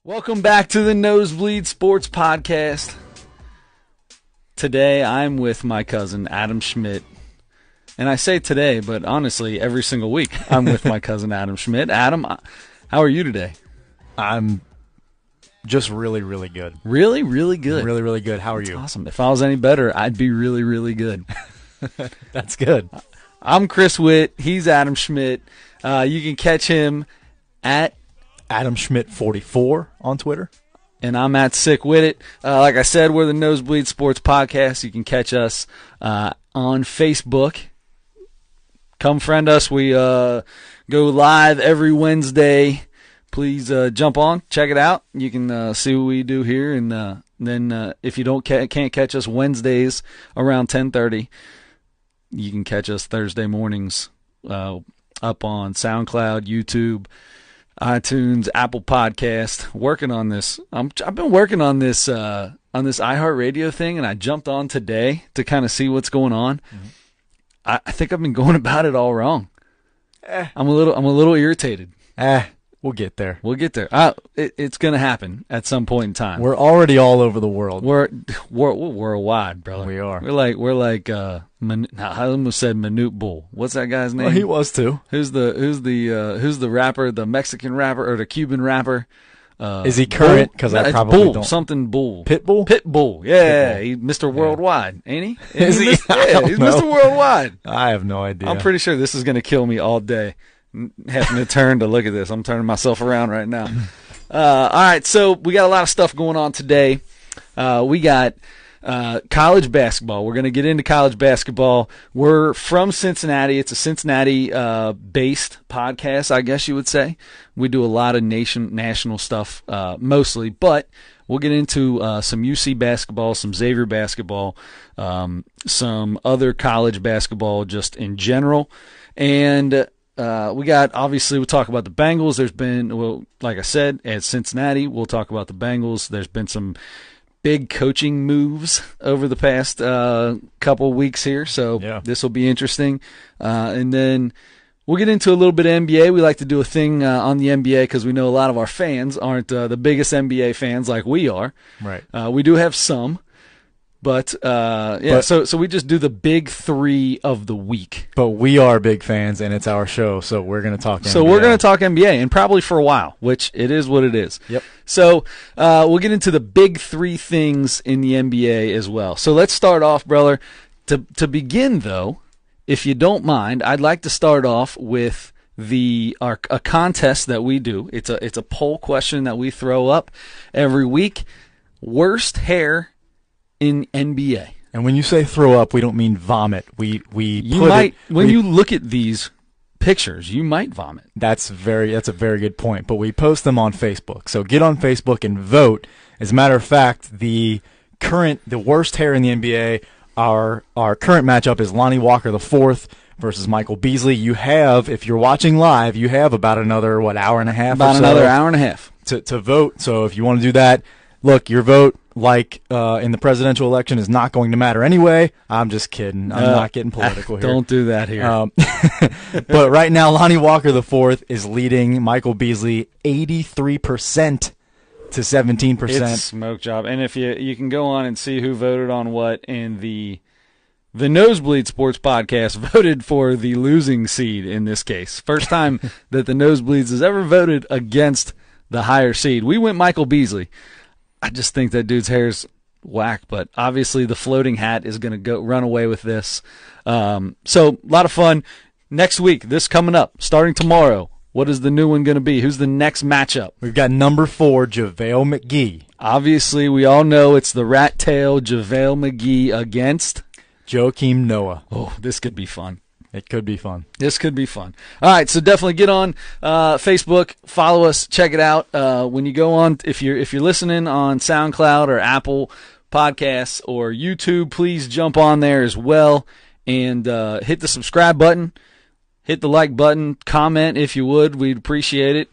Welcome back to the Nosebleed Sports Podcast. Today I'm with my cousin Adam Schmidt. And I say today, but honestly, every single week I'm with my cousin Adam Schmidt. Adam, how are you today? I'm just really, really good. Really, really good. Really, really good. How are That's you? awesome. If I was any better, I'd be really, really good. That's good. I'm Chris Witt. He's Adam Schmidt. You can catch him at Adam Schmidt 44 on Twitter. And I'm at Sick With It. Like I said, we're the Nosebleed Sports Podcast. You can catch us on Facebook. Come friend us. We go live every Wednesday. Please jump on, check it out. You can see what we do here. And then if you can't catch us Wednesdays around 10:30, you can catch us Thursday mornings up on SoundCloud, YouTube, iTunes, Apple Podcast. Working on this. I've been working on this iHeartRadio thing, and I jumped on today to kind of see what's going on. Mm-hmm. I think I've been going about it all wrong. I'm a little irritated. We'll get there. We'll get there. It's going to happen at some point in time. We're already all over the world. We're worldwide, brother. We are. We're like I almost said Manute Bull. What's that guy's name? Well, he was too. Who's the rapper, the Mexican rapper or the Cuban rapper? Is he current? Because I probably Bull, don't. Something Bull. Pitbull? Pitbull. Yeah, Pitbull. He's Mr. Worldwide, ain't he? Is he? He's Mr. Worldwide. I have no idea. I'm pretty sure this is going to kill me all day. Having to turn to look at this. I'm turning myself around right now. All right, so we got a lot of stuff going on today. We got college basketball. We're going to get into college basketball. We're from Cincinnati. It's a Cincinnati-based podcast, I guess you would say. We do a lot of national stuff mostly, but we'll get into some UC basketball, some Xavier basketball, some other college basketball just in general. And we got, obviously, we'll talk about the Bengals. There's been, well, like I said, at Cincinnati, we'll talk about the Bengals. There's been some big coaching moves over the past couple weeks here, so This will be interesting. And then we'll get into a little bit of NBA. We like to do a thing on the NBA because we know a lot of our fans aren't the biggest NBA fans like we are. Right. We do have some. But so we just do the big three of the week. But we are big fans, and it's our show, so we're going to talk NBA. So we're going to talk NBA, and probably for a while, which it is what it is. Yep. So we'll get into the big three things in the NBA as well. So let's start off, brother. To begin, though, if you don't mind, I'd like to start off with a contest that we do. It's a poll question that we throw up every week. Worst hair in NBA. And when you say throw up, we don't mean vomit. When you look at these pictures, you might vomit. That's a very good point. But we post them on Facebook. So get on Facebook and vote. As a matter of fact, the worst hair in the NBA, our current matchup is Lonnie Walker IV versus Michael Beasley. You have, if you're watching live, you have about another hour and a half. About another hour and a half to vote. So if you want to do that, look, your vote, like in the presidential election, is not going to matter anyway. I'm just kidding. I'm not getting political here. Don't do that here. But right now, Lonnie Walker IV is leading Michael Beasley 83% to 17%. It's a smoke job. And if you can go on and see who voted on what, and the Nosebleed Sports Podcast voted for the losing seed in this case. First time that the Nosebleeds has ever voted against the higher seed. We went Michael Beasley. I just think that dude's hair's whack, but obviously the floating hat is going to run away with this. So a lot of fun. Next week, this coming up, starting tomorrow, what is the new one going to be? Who's the next matchup? We've got number 4, JaVale McGee. Obviously, we all know it's the rat tail JaVale McGee against Joakim Noah. Oh, this could be fun. It could be fun. This could be fun. All right, so definitely get on Facebook, follow us, check it out. When you go on, if you're listening on SoundCloud or Apple Podcasts or YouTube, please jump on there as well and hit the subscribe button, hit the like button, comment if you would. We'd appreciate it.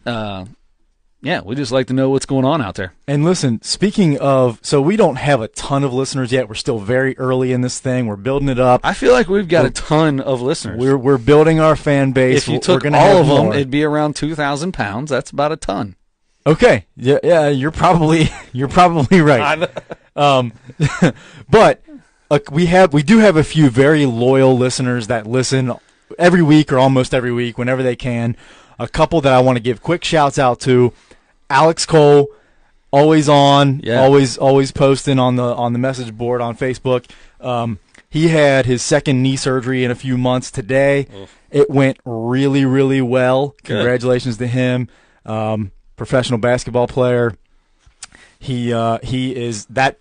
We just like to know what's going on out there. And listen, speaking of, so we don't have a ton of listeners yet. We're still very early in this thing. We're building it up. I feel like we've got a ton of listeners. We're building our fan base. If you took all of them, it'd be around 2,000 pounds. That's about a ton. Okay. Yeah, you're probably right. But we do have a few very loyal listeners that listen every week or almost every week whenever they can. A couple that I want to give quick shouts out to: Alex Cole, always on, always posting on the message board on Facebook. He had his second knee surgery in a few months today. Oof. It went really, really well. Good. Congratulations to him. Professional basketball player. He is that.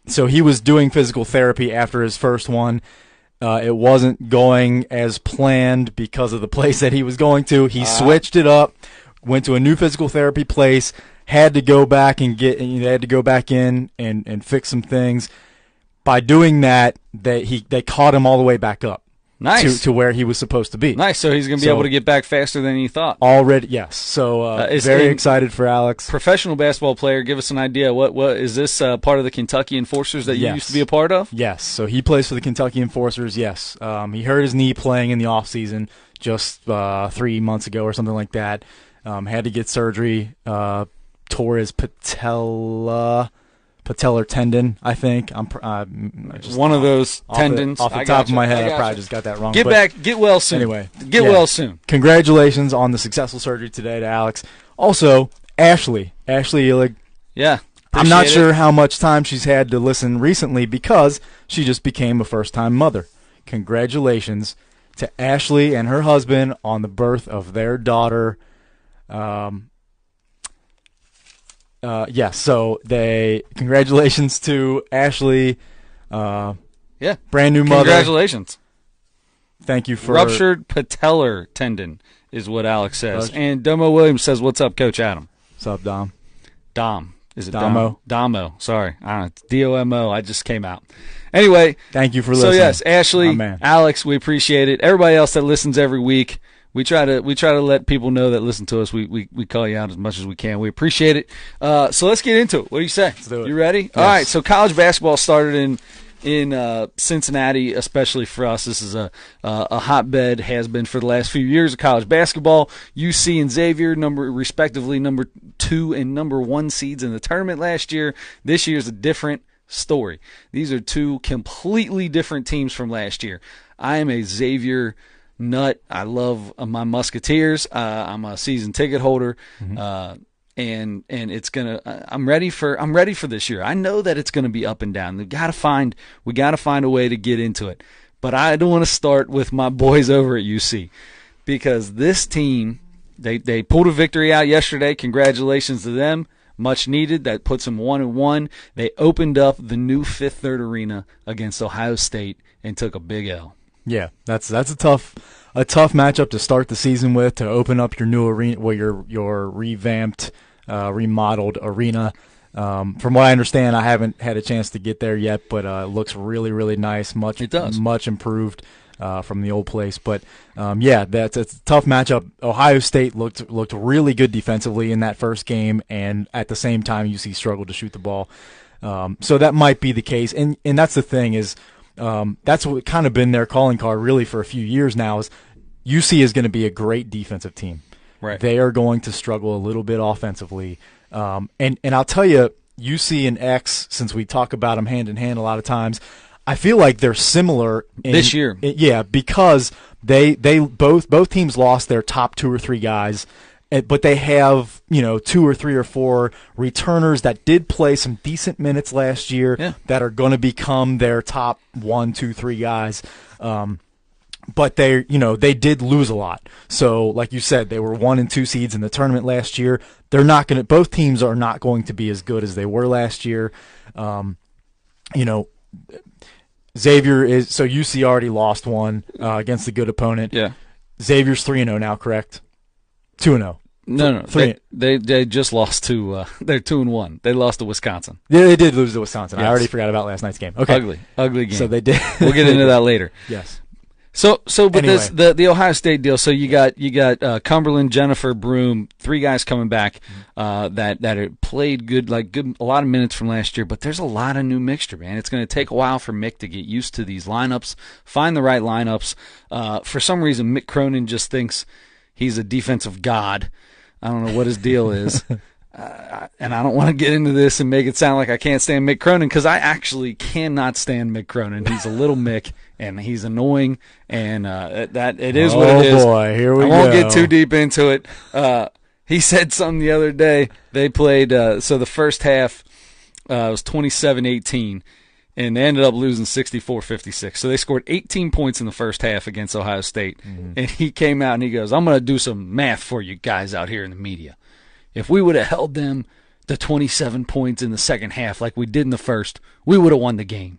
So he was doing physical therapy after his first one. It wasn't going as planned because of the place that he was going to. He switched it up, went to a new physical therapy place, had to go back and fix some things. By doing that, they caught him all the way back up. Nice. To where he was supposed to be. Nice. So he's going to be able to get back faster than you thought. Already, yes. So very excited for Alex. Professional basketball player. Give us an idea. What is this part of the Kentucky Enforcers that you used to be a part of? Yes. So he plays for the Kentucky Enforcers. Yes. He hurt his knee playing in the off season just 3 months ago or something like that. Had to get surgery. Tore his patellar tendon, I think. One of those tendons. Off the top of my head, I probably just got that wrong. Get well soon. Anyway, well soon. Congratulations on the successful surgery today to Alex. Also, Ashley Illig. Yeah. I'm not sure how much time she's had to listen recently because she just became a first-time mother. Congratulations to Ashley and her husband on the birth of their daughter. So congratulations to Ashley. Brand new mother. Congratulations. Thank you for ruptured patellar tendon is what Alex says. And Domo Williams says, "What's up, Coach Adam?" What's up, Dom? Dom. Is it Domo? Domo. Sorry. I don't know. It's DOMO. I just came out. Anyway. Thank you for listening. So yes, Ashley, Alex, we appreciate it. Everybody else that listens every week. We try to let people know that listen to us. We call you out as much as we can. We appreciate it. So let's get into it. What do you say? Let's do it. You ready? Yes. All right. So college basketball started in Cincinnati, especially for us. This is a hotbed, has been for the last few years of college basketball. UC and Xavier, respectively number 2 and number 1 seeds in the tournament last year. This year's a different story. These are two completely different teams from last year. I am a Xavier nut. I love my Musketeers. I'm a season ticket holder, and it's gonna. I'm ready for this year. I know that it's gonna be up and down. We gotta find a way to get into it. But I don't want to start with my boys over at UC because this team they pulled a victory out yesterday. Congratulations to them. Much needed. That puts them 1-1. They opened up the new Fifth Third Arena against Ohio State and took a big L. Yeah, that's a tough matchup to start the season with, to open up your new arena, your revamped, remodeled arena. From what I understand, I haven't had a chance to get there yet, but it looks really, really nice. Much improved from the old place. But it's a tough matchup. Ohio State looked really good defensively in that first game, and at the same time, UC struggled to shoot the ball. So that might be the case, and that's the thing is. That's what kind of been their calling card really for a few years now is UC is going to be a great defensive team. Right. They are going to struggle a little bit offensively. And I'll tell you, UC and X, since we talk about them hand in hand a lot of times, I feel like they're similar this year. Yeah, because they both teams lost their top 2 or 3 guys. But they have, 2 or 3 or 4 returners that did play some decent minutes last year that are going to become their top 1, 2, 3 guys. But they did lose a lot. So, like you said, they were 1 and 2 seeds in the tournament last year. Both teams are not going to be as good as they were last year. Xavier is, so UC already lost one against a good opponent. Yeah. Xavier's 3-0 now, correct? 2-0. No. They just lost to. They're 2-1. They lost to Wisconsin. Yeah, they did lose to Wisconsin. Yes. I already forgot about last night's game. Okay, ugly game. So they did. We'll get into that later. Yes. But anyway. the Ohio State deal. So you got Cumberland, Jennifer, Broom, 3 guys coming back that played good a lot of minutes from last year. But there's a lot of new mixture, man. It's going to take a while for Mick to get used to these lineups, find the right lineups. For some reason, Mick Cronin just thinks he's a defensive god. I don't know what his deal is. And I don't want to get into this and make it sound like I can't stand Mick Cronin, because I actually cannot stand Mick Cronin. He's a little Mick, and he's annoying, and that it is what it is. Oh, boy, here we go. I won't get too deep into it. He said something the other day. They played, so the first half was 27-18, and they ended up losing 64-56. So they scored 18 points in the first half against Ohio State. Mm-hmm. And he came out and he goes, I'm going to do some math for you guys out here in the media. If we would have held them to 27 points in the second half like we did in the first, we would have won the game.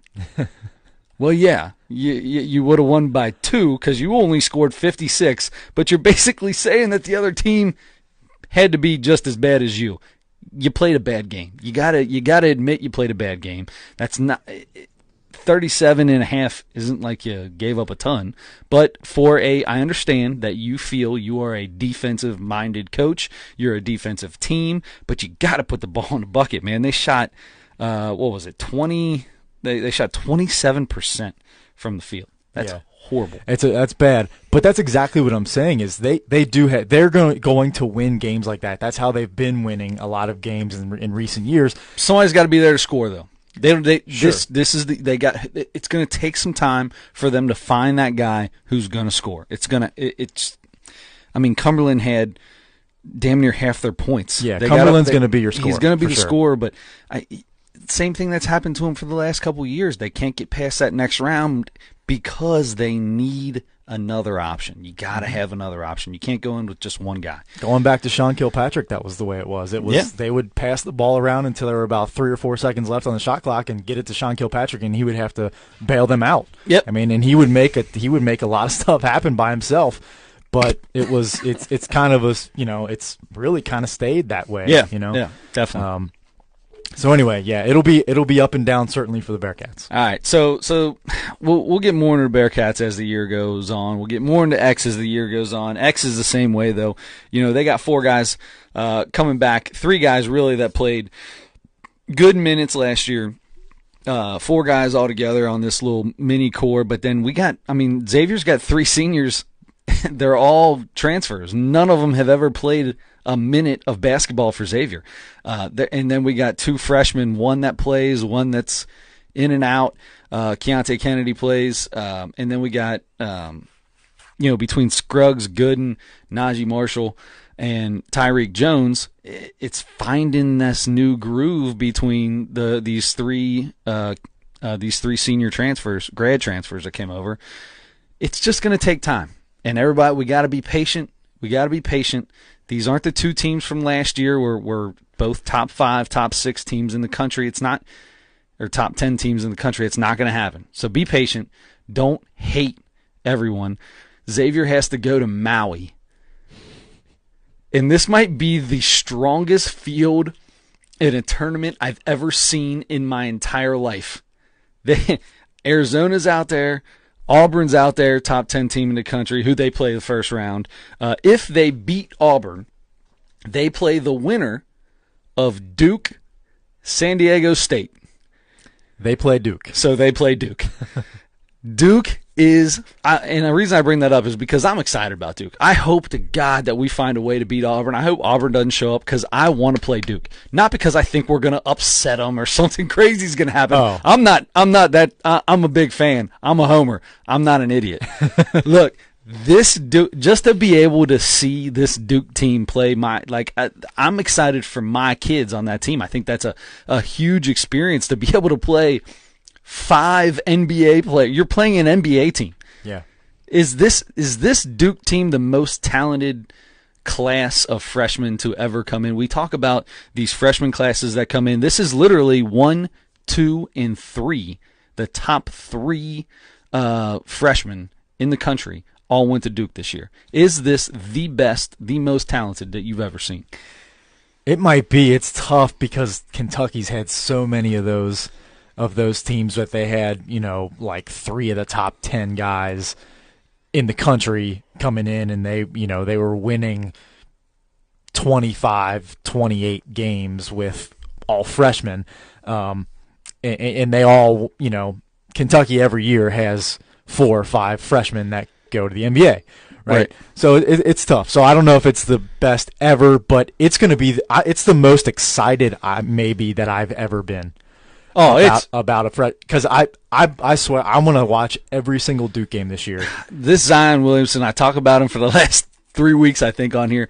Well, yeah, you would have won by 2 because you only scored 56, but you're basically saying that the other team had to be just as bad as you. You played a bad game. You gotta admit you played a bad game. That's not 37.5 isn't like you gave up a ton, but I understand that you feel you are a defensive-minded coach. You're a defensive team, but you got to put the ball in the bucket, man. They shot, 20? They shot 27% from the field. That's horrible. That's bad. But that's exactly what I'm saying is they're going to win games like that. That's how they've been winning a lot of games in recent years. Somebody's got to be there to score, though. Sure. It's going to take some time for them to find that guy who's going to score. Cumberland had damn near half their points. Yeah, Cumberland's going to be your scorer. He's going to be the scorer, but same thing that's happened to him for the last couple of years. They can't get past that next round because they need another option. You got to have another option. You can't go in with just one guy. Going back to Sean Kilpatrick, that was the way it was. They would pass the ball around until there were about 3 or 4 seconds left on the shot clock and get it to Sean Kilpatrick, and he would have to bail them out. Yep. And he would make a lot of stuff happen by himself. But it's kind of it's really kind of stayed that way. Yeah. Yeah, definitely. So anyway, yeah, it'll be up and down certainly for the Bearcats. All right, so we'll get more into the Bearcats as the year goes on. We'll get more into X as the year goes on. X is the same way though. They got 4 guys coming back, 3 guys really that played good minutes last year. 4 guys altogether on this little mini core, but then Xavier's got 3 seniors. They're all transfers. None of them have ever played a minute of basketball for Xavier. And then we got 2 freshmen, one that plays, one that's in and out. Keontae Kennedy plays. And then we got, between Scruggs, Gooden, Najee Marshall, and Tyreek Jones, it's finding this new groove between these three senior transfers, grad transfers that came over. It's just going to take time. And everybody, we got to be patient. These aren't the 2 teams from last year where we're both top 5, top 6 teams in the country. It's not, or top 10 teams in the country. It's not going to happen. So be patient. Don't hate everyone. Xavier has to go to Maui. And this might be the strongest field in a tournament I've ever seen in my entire life. Arizona's out there. Auburn's out there, top 10 team in the country, who they play the first round. If they beat Auburn, they play the winner of Duke, San Diego State. They play Duke. So they play Duke. Duke is, and the reason I bring that up is because I'm excited about Duke. I hope to God that we find a way to beat Auburn. I hope Auburn doesn't show up because I want to play Duke. Not because I think we're going to upset them or something crazy is going to happen. Oh. I'm not that, I'm a big fan. I'm a homer. I'm not an idiot. Look, this Duke, just to be able to see this Duke team play I'm excited for my kids on that team. I think that's a huge experience to be able to play 5 NBA players. You're playing an NBA team. Yeah. Is this Duke team the most talented class of freshmen to ever come in? We talk about these freshman classes that come in. This is literally 1, 2, and 3. The top 3 freshmen in the country all went to Duke this year. Is this the best, the most talented that you've ever seen? It might be. It's tough because Kentucky's had so many of those teams that they had, 3 of the top 10 guys in the country coming in, and they were winning 25, 28 games with all freshmen. And they all, Kentucky every year has 4 or 5 freshmen that go to the NBA, Right. So it's tough. So I don't know if it's the best ever, but it's going to be. It's the most excited maybe that I've ever been. About a threat, because I swear I'm going to watch every single Duke game this year. This Zion Williamson, I talk about him for the last 3 weeks, I think, on here.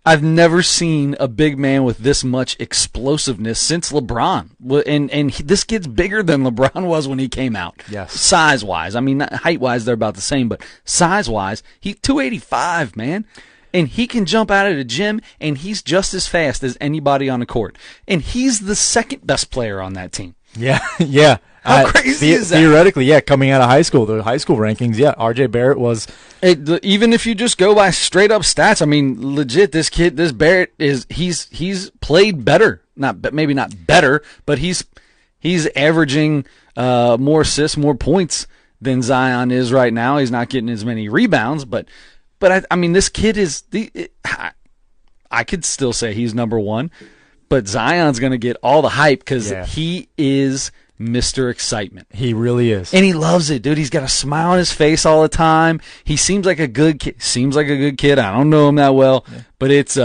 I've never seen a big man with this much explosiveness since LeBron. And this kid's bigger than LeBron was when he came out. Yes. Size-wise. I mean, height-wise, they're about the same, but size-wise, he's 285, man. And he can jump out of the gym, and he's just as fast as anybody on the court. And he's the second best player on that team. Yeah, yeah. How crazy is that? Theoretically, yeah, coming out of high school, the high school rankings, yeah, R.J. Barrett was... Even if you just go by straight-up stats, I mean, legit, this Barrett, he's played better. Maybe not better, but he's averaging more assists, more points than Zion is right now. He's not getting as many rebounds, but I mean, this kid is I could still say he's number one, but Zion's going to get all the hype because he is Mr. Excitement. He really is. And he loves it, dude. He's got a smile on his face all the time. He seems like a good kid. I don't know him that well, but it's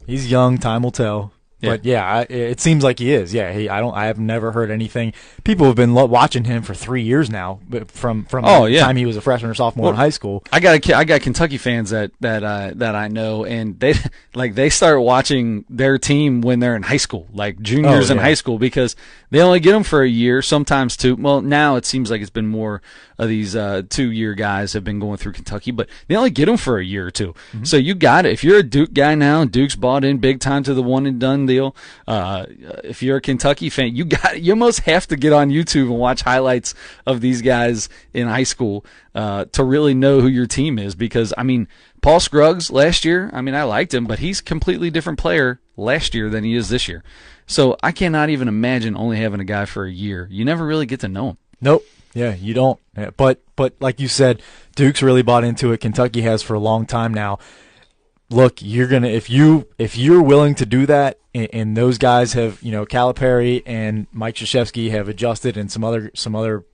he's young, time will tell. But it seems like he is. Yeah, I have never heard anything. People have been watching him for 3 years now, from the time he was a freshman or sophomore in high school. I got Kentucky fans that I know, and they start watching their team when they're in high school, like juniors in high school, because they only get them for a year, sometimes two. Well, now it seems like it's been more of these 2-year guys have been going through Kentucky, but they only get them for a year or two. Mm-hmm. So you got it. If you're a Duke guy now, Duke's bought in big time to the one and done deal. If you're a Kentucky fan, you almost have to get on YouTube and watch highlights of these guys in high school to really know who your team is. Because I mean, Paul Scruggs last year, I mean, I liked him, but he's a completely different player last year than he is this year. So I cannot even imagine only having a guy for a year. You never really get to know him. Nope. Yeah, you don't. Yeah, but like you said, Duke's really bought into it. Kentucky has for a long time now. Look, you're gonna if you're willing to do that, and those guys have, Calipari and Mike Krzyzewski have adjusted, and some other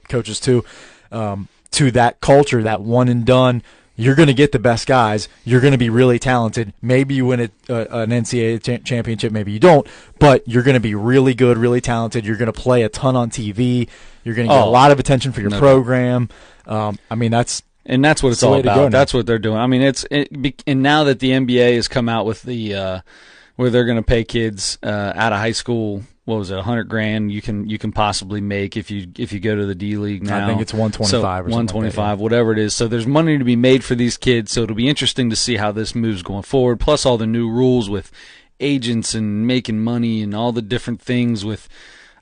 coaches too, to that culture, that one and done. You're going to get the best guys. You're going to be really talented. Maybe you win an NCAA championship, maybe you don't, but you're going to be really good, really talented. You're going to play a ton on TV. You're going to get a lot of attention for your program. I mean, that's what it's all about. That's what they're doing. I mean, and now that the NBA has come out with the where they're going to pay kids out of high school, what was it, $100,000 you can possibly make if you go to the D League now. I think it's 125 or something. 125, whatever it is. So there's money to be made for these kids. So it'll be interesting to see how this moves going forward. Plus all the new rules with agents and making money and all the different things.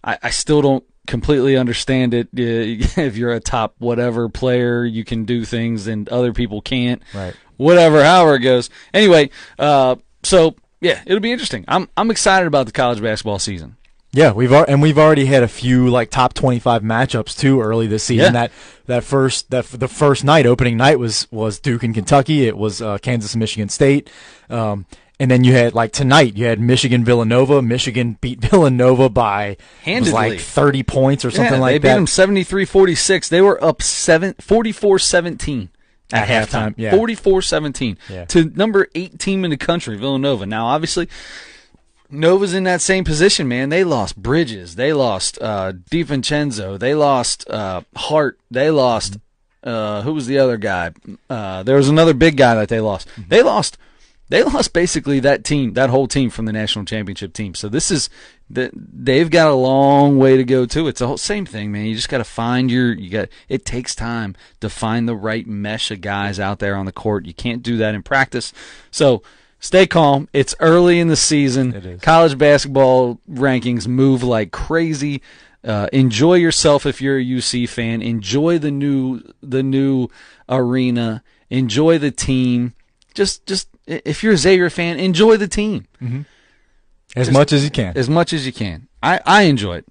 I still don't completely understand it. If you're a top whatever player, you can do things and other people can't. Right. Whatever, however it goes. Anyway, so yeah, it'll be interesting. I'm excited about the college basketball season. Yeah, we've already had a few top 25 matchups too early this season. Yeah. The first night, opening night was Duke and Kentucky. It was Kansas and Michigan State. And then you had tonight, you had Michigan Villanova. Michigan beat Villanova by handedly 30 points or something like that. They beat them 73-46. They were up 44-17 at halftime. Yeah. 44-17 to number 8 team in the country, Villanova. Now, obviously, Nova's in that same position, man. They lost Bridges. They lost DiVincenzo. They lost Hart. They lost who was the other guy? There was another big guy that they lost. They lost basically that whole team from the national championship team. So they've got a long way to go too. It's the whole same thing, man. You just got to find it takes time to find the right mesh of guys out there on the court. You can't do that in practice. So stay calm. It's early in the season. It is. College basketball rankings move like crazy. Enjoy yourself if you're a UC fan. Enjoy the new arena. Enjoy the team. Just if you're a Xavier fan, enjoy the team. Mm-hmm. As much as you can. As much as you can. I enjoy it.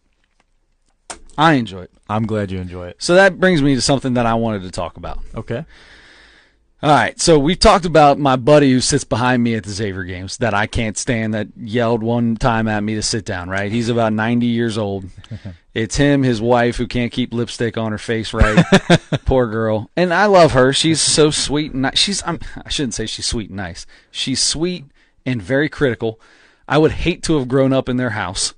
I enjoy it. I'm glad you enjoy it. So that brings me to something that I wanted to talk about. Okay. All right, so we talked about my buddy who sits behind me at the Xavier games that I can't stand, that yelled one time at me to sit down, right? He's about 90 years old. It's him, his wife, who can't keep lipstick on her face right. Poor girl. And I love her. She's so sweet and nice. I shouldn't say she's sweet and nice. She's sweet and very critical. I would hate to have grown up in their house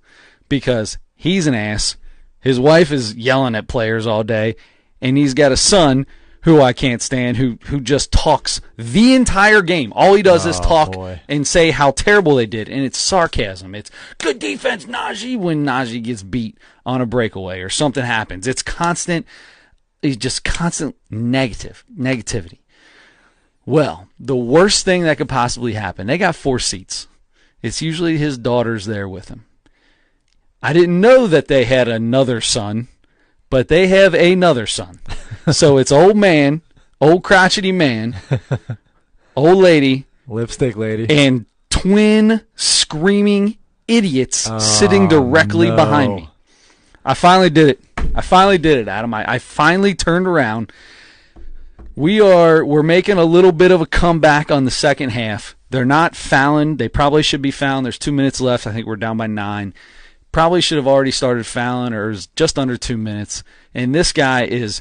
because he's an ass. His wife is yelling at players all day, and he's got a son who I can't stand, who just talks the entire game. All he does is talk and say how terrible they did, and it's sarcasm. It's good defense, Najee, when Najee gets beat on a breakaway or something happens. It's just constant negativity. Well, the worst thing that could possibly happen, they got 4 seats. It's usually his daughter's there with him. I didn't know that they had another son, but they have another son. So it's old man, old crotchety man, old lady, lipstick lady, and twin screaming idiots sitting directly behind me. I finally did it, Adam. I finally turned around. We're making a little bit of a comeback on the second half. They're not fouling. They probably should be fouling. There's 2 minutes left. I think we're down by 9. Probably should have already started fouling, or it was just under 2 minutes. And this guy is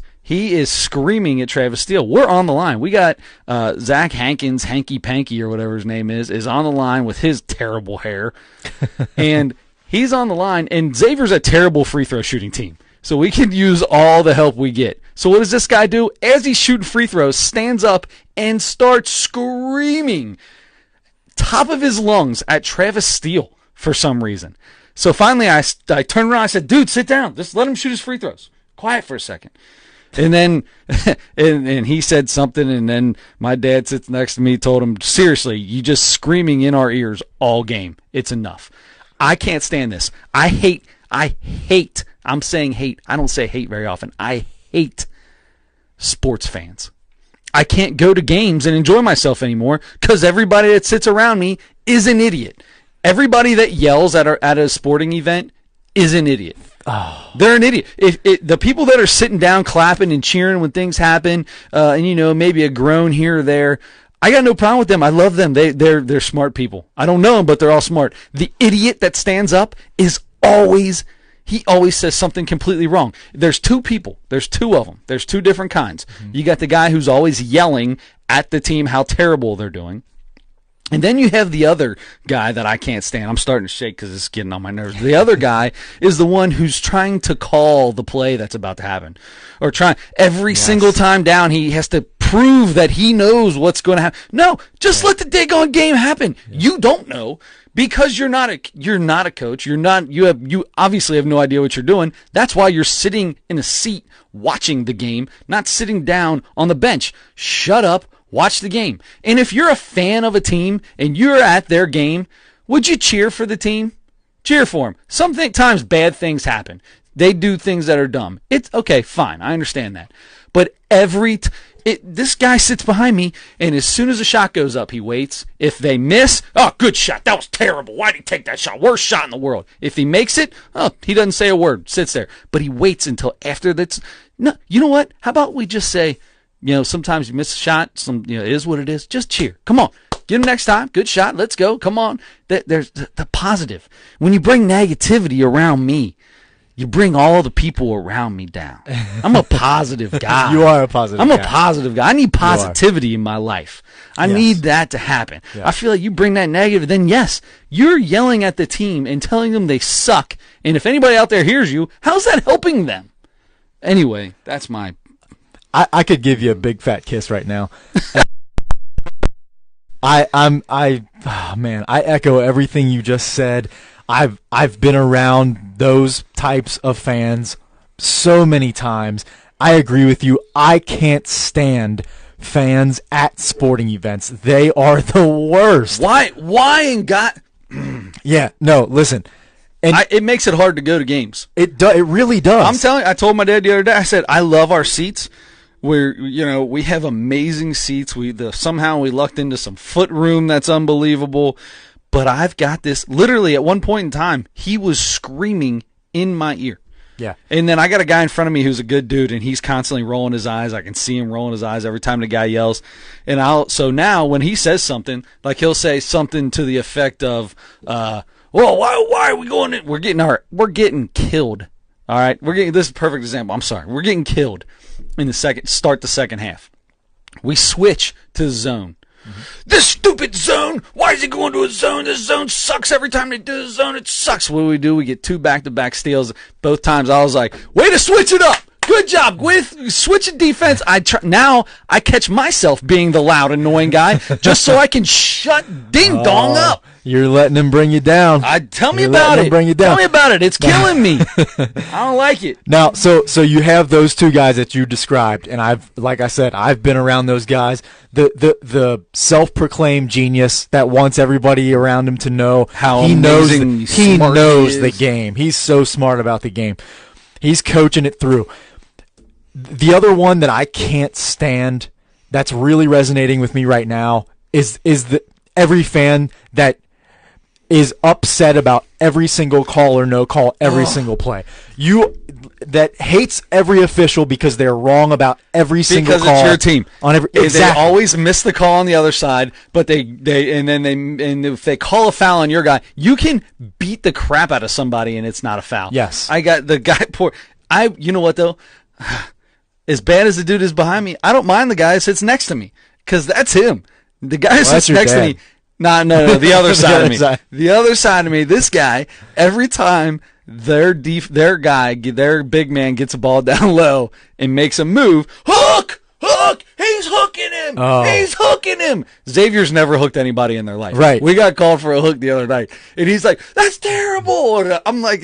screaming at Travis Steele. We're on the line. We got Zach Hankins, Hanky Panky, or whatever his name is on the line with his terrible hair. And he's on the line, and Xavier's a terrible free throw shooting team. So we can use all the help we get. So what does this guy do? As he's shooting free throws, stands up and starts screaming top of his lungs at Travis Steele for some reason. So finally I turned around, I said, dude, sit down. Just let him shoot his free throws. Quiet for a second. And then and he said something, and then my dad sits next to me, told him, seriously, you just screaming in our ears all game. It's enough. I can't stand this. I hate, I'm saying hate. I don't say hate very often. I hate sports fans. I can't go to games and enjoy myself anymore because everybody that sits around me is an idiot. Everybody that yells at a sporting event is an idiot. Oh. They're an idiot. The people that are sitting down clapping and cheering when things happen, and maybe a groan here or there, I got no problem with them. I love them. They're smart people. I don't know them, but they're all smart. The idiot that stands up he always says something completely wrong. There's 2 people. There's 2 of them. There's 2 different kinds. Mm-hmm. You got the guy who's always yelling at the team how terrible they're doing. And then you have the other guy that I can't stand. I'm starting to shake because it's getting on my nerves. The other guy is the one who's trying to call the play that's about to happen. Or every single time down, he has to prove that he knows what's going to happen. No, just let the daggone game happen. Yeah. You don't know because you're not a coach. You obviously have no idea what you're doing. That's why you're sitting in a seat watching the game, not sitting down on the bench. Shut up. Watch the game. And if you're a fan of a team and you're at their game, would you cheer for the team? Cheer for them. Sometimes bad things happen. They do things that are dumb. It's okay, fine. I understand that. But this guy sits behind me, and as soon as a shot goes up, he waits. If they miss, good shot. That was terrible. Why did he take that shot? Worst shot in the world. If he makes it, he doesn't say a word. Sits there. But he waits until after that's. No, you know what? How about we just say, sometimes you miss a shot. It is what it is. Just cheer. Come on. Get him next time. Good shot. Let's go. Come on. There's the positive. When you bring negativity around me, you bring all the people around me down. I'm a positive guy. You are a positive guy. I'm a positive guy. I need positivity in my life. I need that to happen. Yeah. I feel like you bring that negative, then yes, you're yelling at the team and telling them they suck. And if anybody out there hears you, how's that helping them? Anyway, that's my... I could give you a big fat kiss right now. I echo everything you just said. I've been around those types of fans so many times. I agree with you. I can't stand fans at sporting events. They are the worst. Why in God? Yeah, no, listen. And it makes it hard to go to games. It really does. I'm telling you, I told my dad the other day, I said, I love our seats. We have amazing seats. Somehow we lucked into some foot room that's unbelievable. But I've got this, literally at one point in time, he was screaming in my ear. Yeah. And then I got a guy in front of me who's a good dude, and he's constantly rolling his eyes. I can see him rolling his eyes every time the guy yells. And so now when he says something, like he'll say something to the effect of, well, why are we going in? We're getting killed. All right. This is a perfect example. I'm sorry. We're getting killed in the second half. We switch to the zone. Mm-hmm. This stupid zone! Why is he going to a zone? This zone sucks every time they do the zone. It sucks. What do? We get 2 back-to-back steals. Both times I was like, way to switch it up! Good job, Gwith. Switching defense. Now I catch myself being the loud, annoying guy just so I can shut Ding Dong up. You're letting him bring you down. Tell me about it. Tell me about it. It's killing me. I don't like it. Now, so you have those 2 guys that you described, and like I said, I've been around those guys. The self-proclaimed genius that wants everybody around him to know how he knows the game. He's so smart about the game. He's coaching it through. The other one that I can't stand, that's really resonating with me right now, is every fan that is upset about every single call or no call, every single play. That hates every official because they're wrong about every single call. Because it's your team. Exactly. They always miss the call on the other side, but and if they call a foul on your guy, you can beat the crap out of somebody and it's not a foul. Yes. I got the guy you know what though? As bad as the dude is behind me, I don't mind the guy that sits next to me because that's him. The guy who sits next to me. No, the other side of me. The other side of me, this guy, every time their big man gets a ball down low and makes a move, hook, he's hooking him. Oh. He's hooking him. Xavier's never hooked anybody in their life. Right. We got called for a hook the other night, and he's like, that's terrible. And I'm like,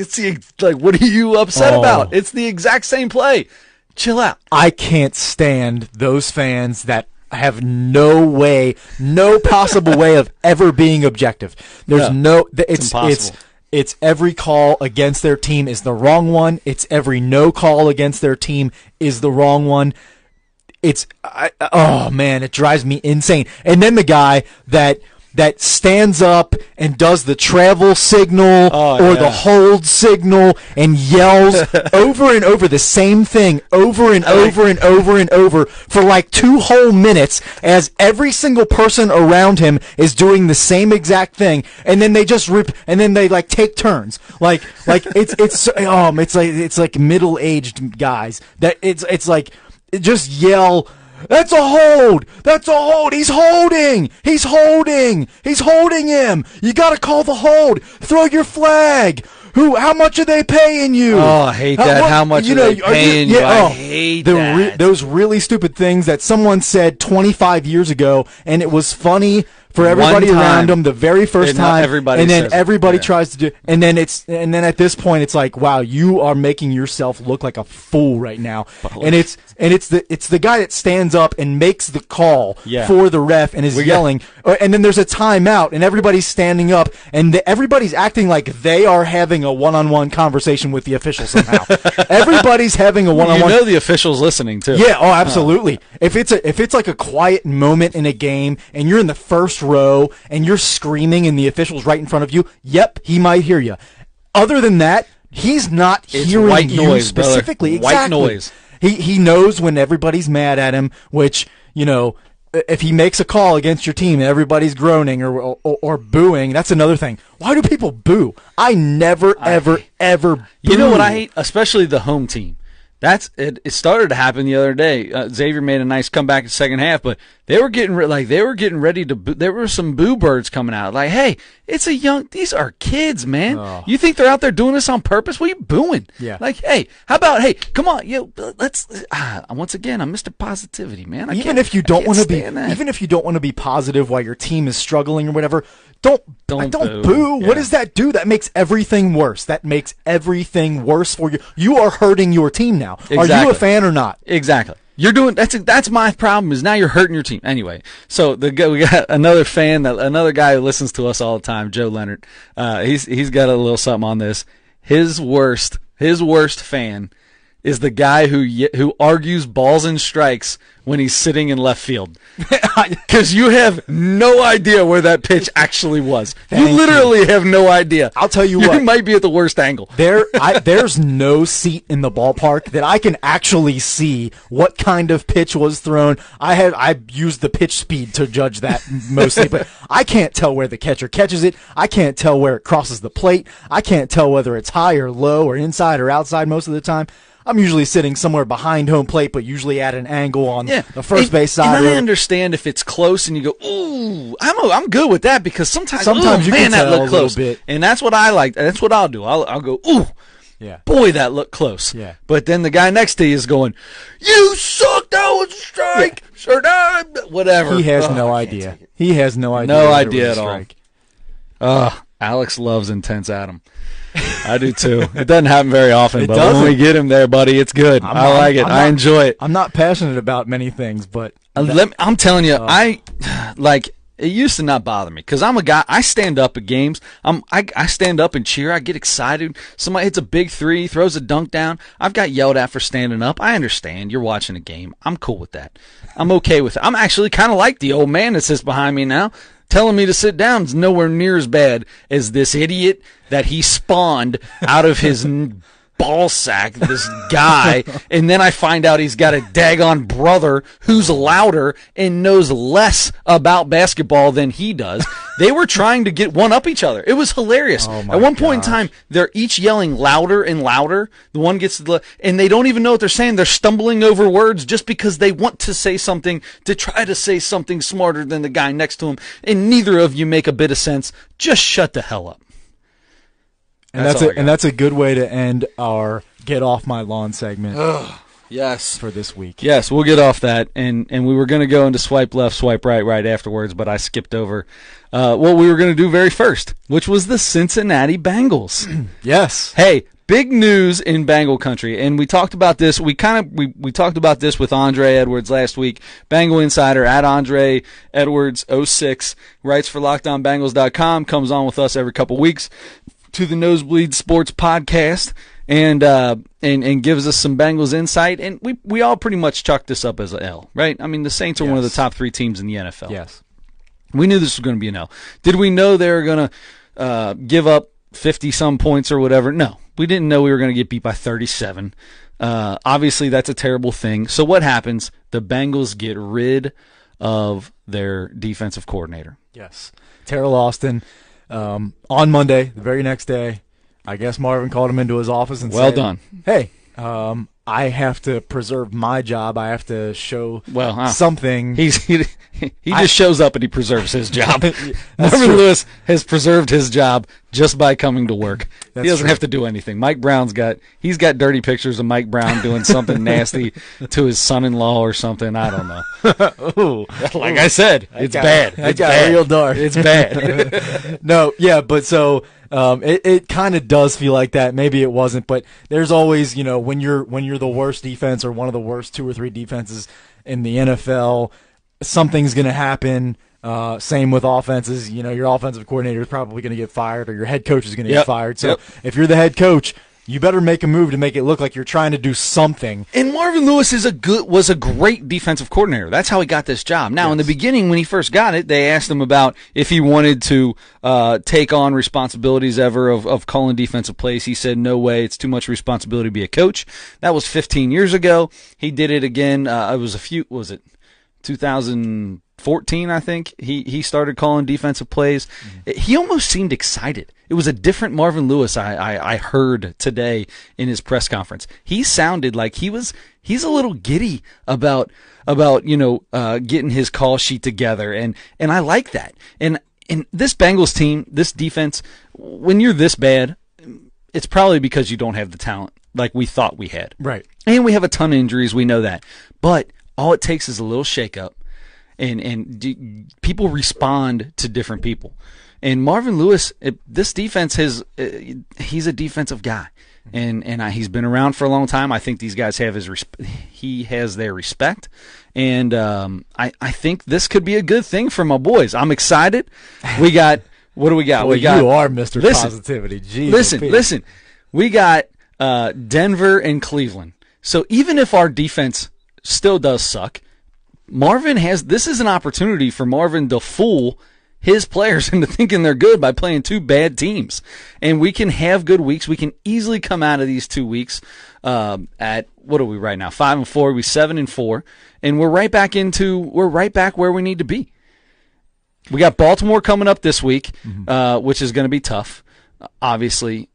what are you upset about? It's the exact same play. Chill out. I can't stand those fans that have no possible way of ever being objective. There's it's impossible. It's every call against their team is the wrong one. It's every no call against their team is the wrong one. Oh man, it drives me insane. And then the guy that stands up and does the travel signal or the hold signal and yells over and over the same thing over and over and over and over for like 2 whole minutes as every single person around him is doing the same exact thing, and then they just and then they like take turns like it's like middle-aged guys that it's like just yell, that's a hold! That's a hold! He's holding! He's holding! He's holding him! You gotta call the hold! Throw your flag! How much are they paying you? Oh, I hate that. How much are they paying you? I hate that. Those really stupid things that someone said 25 years ago, and it was funny for everybody around them the very first time, and then everybody tries to do, and then at this point it's like, wow, you are making yourself look like a fool right now, and it's the guy that stands up and makes the call for the ref and is yelling, and then there's a timeout and everybody's standing up and everybody's acting like they are having a one-on-one conversation with the official somehow. Everybody's having a one-on-one. You know the official's listening too. Yeah, oh, absolutely. If it's like a quiet moment in a game and you're in the first row and you're screaming and the official's right in front of you, yep, he might hear you. Other than that, he's not hearing you specifically. White noise. He knows when everybody's mad at him, which, you know, if he makes a call against your team and everybody's groaning or booing, that's another thing. Why do people boo? I never, ever boo. You know what I hate? Especially the home team. It started to happen the other day. Xavier made a nice comeback in the second half, but they were getting ready to boo. There were some boo birds coming out. Like, hey, these are kids, man. Oh. You think they're out there doing this on purpose? What are you booing? Yeah. Like, hey, how about, hey, come on, let's. Once again, I'm Mr. Positivity, man. Even if you don't want to be positive while your team is struggling or whatever, don't boo. Yeah. What does that do? That makes everything worse. That makes everything worse for you. You are hurting your team now. Exactly. Are you a fan or not? Exactly. You're doing that's my problem is now you're hurting your team. Anyway, so we got another guy who listens to us all the time, Joe Leonard. He's got a little something on this. His worst fan is the guy who argues balls and strikes when he's sitting in left field. Because you have no idea where that pitch actually was. You literally have no idea. I'll tell you what. You might be at the worst angle. There's no seat in the ballpark that I can actually see what kind of pitch was thrown. I used the pitch speed to judge that mostly, but I can't tell where the catcher catches it. I can't tell where it crosses the plate. I can't tell whether it's high or low or inside or outside most of the time. I'm usually sitting somewhere behind home plate, but usually at an angle on the first base side. And I understand if it's close and you go, ooh, I'm good with that because sometimes you can tell that looked close. A little bit. And that's what I like. That's what I'll do. I'll go, ooh, yeah, boy, that looked close. Yeah. But then the guy next to you is going, you suck, that was a strike. Yeah. Sure, whatever. He has no idea. He has no idea. No idea at all. Alex loves Intense Adam. I do too. It doesn't happen very often, but when we get him there, buddy, it's good. I like it. I enjoy it. I'm not passionate about many things, but I'm telling you, it used to not bother me because I'm a guy. I stand up at games. I stand up and cheer. I get excited. Somebody hits a big three, throws a dunk down. I've got yelled at for standing up. I understand. You're watching a game. I'm cool with that. I'm okay with it. I'm actually kind of like the old man that sits behind me now. Telling me to sit down is nowhere near as bad as this idiot that he spawned out of his ball sack, this guy, and then I find out he's got a daggone brother who's louder and knows less about basketball than he does. They were trying to get one up each other. It was hilarious. At one point in time, they're each yelling louder and louder. The one gets and they don't even know what they're saying. They're stumbling over words just because they want to say something, to try to say something smarter than the guy next to them. And neither of you make a bit of sense. Just shut the hell up. And that's a good way to end our Get Off My Lawn segment. Yes. For this week. Yes, we'll get off that. And we were going to go into swipe left, swipe right afterwards, but I skipped over what we were going to do very first, which was the Cincinnati Bengals. Yes. Hey, big news in Bengal country, and we talked about this. We talked about this with Andre Edwards last week. Bengal Insider at Andre Edwards 06 writes for LockedOnBengals.com, comes on with us every couple weeks to the Nosebleed Sports Podcast, and gives us some Bengals insight, and we all pretty much chalked this up as an L, right? I mean, the Saints are one of the top 3 teams in the NFL. Yes. We knew this was going to be an L. Did we know they were going to give up 50-some points or whatever? No. We didn't know we were going to get beat by 37. Obviously, that's a terrible thing. So what happens? The Bengals get rid of their defensive coordinator. Yes. Terrell Austin. On Monday, the very next day, I guess Marvin called him into his office and said, well done. Hey, I have to preserve my job. I have to show something. He just shows up and he preserves his job. Marvin Lewis has preserved his job just by coming to work. He doesn't have to do anything. Mike Brown's got dirty pictures of Mike Brown doing something nasty to his son-in-law or something. I don't know. Ooh, like I said, it's bad. It's bad. Real dark. It's bad. No, yeah, but so it kind of does feel like that. Maybe it wasn't, but there's always, when you're the worst defense or one of the worst 2 or 3 defenses in the NFL, something's going to happen. Same with offenses. Your offensive coordinator is probably going to get fired, or your head coach is going to get fired. So if you're the head coach, you better make a move to make it look like you're trying to do something. And Marvin Lewis was a great defensive coordinator. That's how he got this job. Now, in the beginning, when he first got it, they asked him about if he wanted to take on responsibilities ever of calling defensive plays. He said, no way, it's too much responsibility to be a coach. That was 15 years ago. He did it again. Was it 2014, I think, he started calling defensive plays. He almost seemed excited. It was a different Marvin Lewis I heard today in his press conference. He sounded like he's a little giddy about getting his call sheet together, and I like that. And this Bengals team, this defense, when you're this bad, it's probably because you don't have the talent like we thought we had. Right. And we have a ton of injuries, we know that. But all it takes is a little shakeup, and people respond to different people. And Marvin Lewis, this defense he's a defensive guy, and he's been around for a long time. I think these guys have he has their respect, and I think this could be a good thing for my boys. I'm excited. We got what do we got? Boy, you are Mr. Positivity. Jeez, listen. We got Denver and Cleveland. So even if our defense still does suck, this is an opportunity for Marvin to fool his players into thinking they're good by playing two bad teams. And we can have good weeks. We can easily come out of these 2 weeks at, what are we right now? 5-4, we 7-4, and we're right back where we need to be. We got Baltimore coming up this week, which is going to be tough, obviously.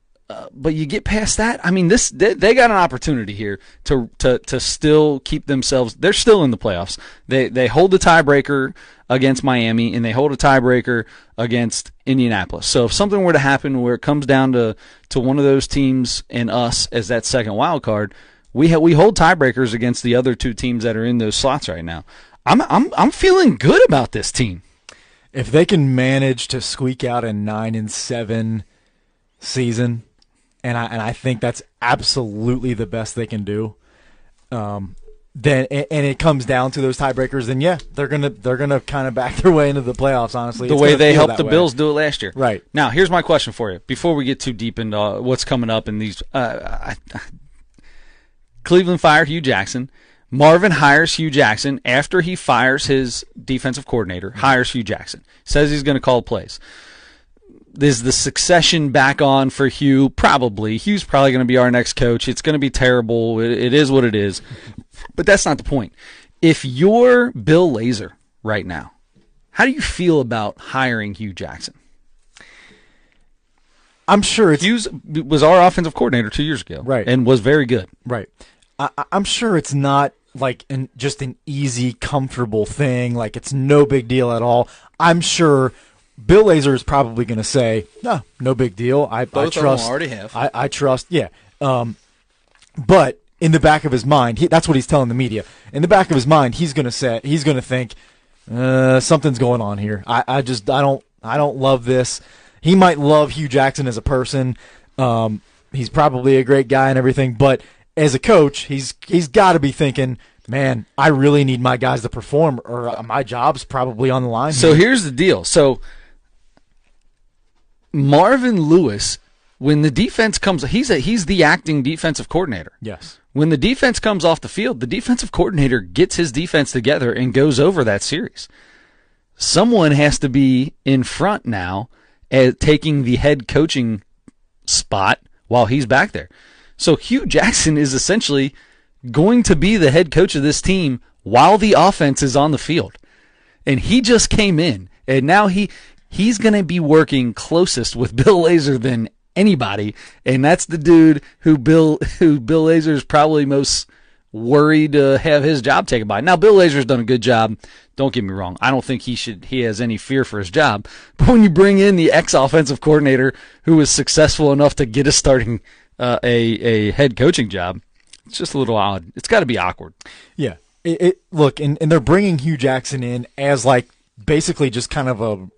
But you get past that. I mean, they got an opportunity here to still keep themselves. They're still in the playoffs. They hold the tiebreaker against Miami, and they hold a tiebreaker against Indianapolis. So if something were to happen where it comes down to one of those teams and us as that second wild card, we hold tiebreakers against the other two teams that are in those slots right now. I'm feeling good about this team. If they can manage to squeak out a 9-7 season. And I think that's absolutely the best they can do. Then it comes down to those tiebreakers. Then they're gonna kind of back their way into the playoffs. Honestly, the way they helped the Bills do it last year. Right. Now, here's my question for you. Before we get too deep into what's coming up in these, Cleveland fired Hugh Jackson. Marvin hires Hugh Jackson after he fires his defensive coordinator. Hires Hugh Jackson. Says he's going to call plays. Is the succession back on for Hugh? Probably. Hugh's probably going to be our next coach. It's going to be terrible. It is what it is. But that's not the point. If you're Bill Lazor right now, how do you feel about hiring Hugh Jackson? I'm sure Hughes was our offensive coordinator 2 years ago. Right. And was very good. Right. I'm sure it's not like just an easy, comfortable thing. Like it's no big deal at all. I'm sure Bill Lazor is probably going to say, no big deal. I trust. Of them already have. I trust. Yeah. But in the back of his mind, that's what he's telling the media. In the back of his mind, he's going to think something's going on here. I don't love this. He might love Hugh Jackson as a person. He's probably a great guy and everything, but as a coach, he's got to be thinking, man, I really need my guys to perform, or my job's probably on the line. So here's the deal. So Marvin Lewis, when the defense comes, he's the acting defensive coordinator. Yes. When the defense comes off the field, the defensive coordinator gets his defense together and goes over that series. Someone has to be in front now at taking the head coaching spot while he's back there. So Hugh Jackson is essentially going to be the head coach of this team while the offense is on the field. And he just came in, and now he's going to be working closest with Bill Lazor than anybody, and that's the dude who Bill Lazor is probably most worried to have his job taken by. Now, Bill Lazor's done a good job. Don't get me wrong. I don't think he has any fear for his job. But when you bring in the ex-offensive coordinator who was successful enough to get us starting a head coaching job, it's just a little odd. It's got to be awkward. Yeah. Look, and they're bringing Hugh Jackson in as basically just kind of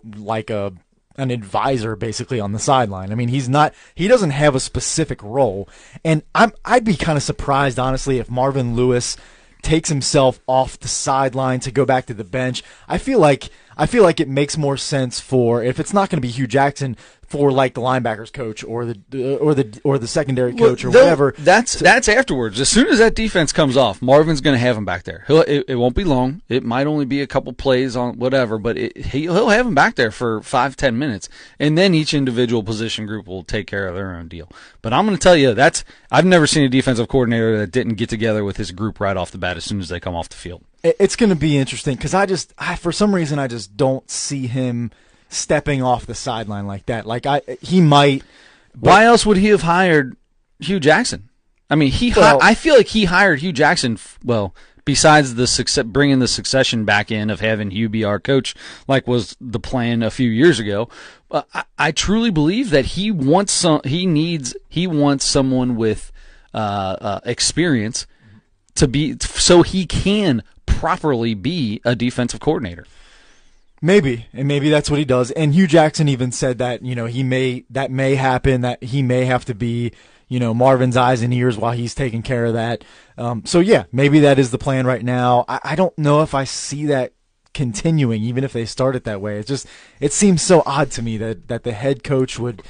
an advisor basically on the sideline. I mean, he doesn't have a specific role, and I'd be kind of surprised honestly if Marvin Lewis takes himself off the sideline to go back to the bench. I feel like it makes more sense if it's not going to be Hugh Jackson, for the linebackers coach or the secondary coach or whatever. That's afterwards. As soon as that defense comes off, Marvin's going to have him back there. It won't be long. It might only be a couple plays on whatever, but he'll have him back there for 5-10 minutes, and then each individual position group will take care of their own deal. But I'm going to tell you, I've never seen a defensive coordinator that didn't get together with his group right off the bat as soon as they come off the field. It's going to be interesting because for some reason I just don't see him stepping off the sideline like that. He might. Why else would he have hired Hugh Jackson? I mean, I feel like he hired Hugh Jackson. Well, besides bringing the succession back in of having Hugh be our coach, like was the plan a few years ago. I truly believe that he wants someone with experience so he can properly be a defensive coordinator. Maybe that's what he does. And Hugh Jackson even said that, that may happen, that he may have to be, Marvin's eyes and ears while he's taking care of that. So yeah, maybe that is the plan right now. I don't know if I see that continuing, even if they start it that way. It seems so odd to me that the head coach would,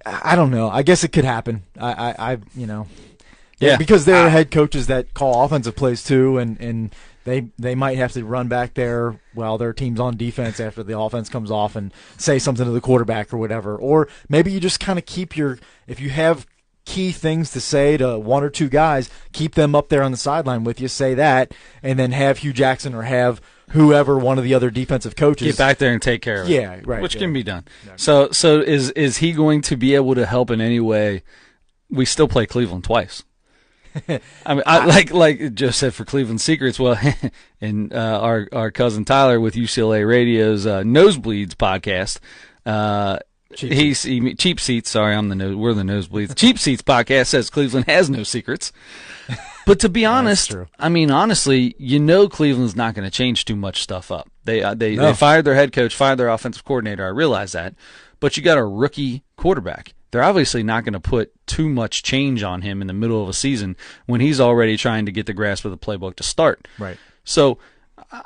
I don't know. I guess it could happen. Yeah. Because there are head coaches that call offensive plays too, and they might have to run back there while their team's on defense after the offense comes off and say something to the quarterback or whatever. Or maybe you just kind of keep if you have key things to say to one or two guys, keep them up there on the sideline with you, say that, and then have Hugh Jackson or have whoever, one of the other defensive coaches, get back there and take care of it. Yeah, right. Which can be done. Exactly. So is he going to be able to help in any way? We still play Cleveland twice. I mean, like Joe said for Cleveland Secrets. Well, and our cousin Tyler with UCLA Radio's Nosebleeds podcast. Cheap Seats. Sorry, we're the Nosebleeds. Cheap Seats podcast says Cleveland has no secrets. But to be honest, I mean, honestly, Cleveland's not going to change too much stuff up. They fired their head coach, fired their offensive coordinator. I realize that, but you got a rookie quarterback. They're obviously not going to put too much change on him in the middle of a season when he's already trying to get the grasp of the playbook to start. Right. So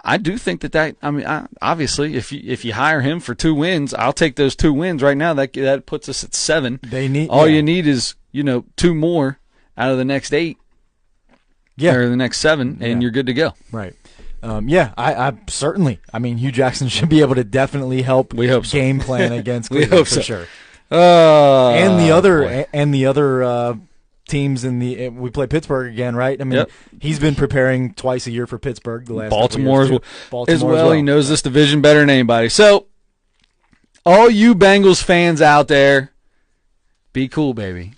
I do think that I mean, obviously, if you hire him for 2 wins, I'll take those 2 wins right now. That puts us at 7. You need is 2 more out of the next 8. Yeah. Or the next 7, and you're good to go. Right. I certainly. I mean, Hugh Jackson should be able to definitely help. We hope so. Game plan against Cleveland we hope for so. Sure. And the other teams we play Pittsburgh again, right? I mean, he's been preparing twice a year for Pittsburgh the last Baltimore couple years as well. He knows this division better than anybody. So, all you Bengals fans out there, be cool, baby.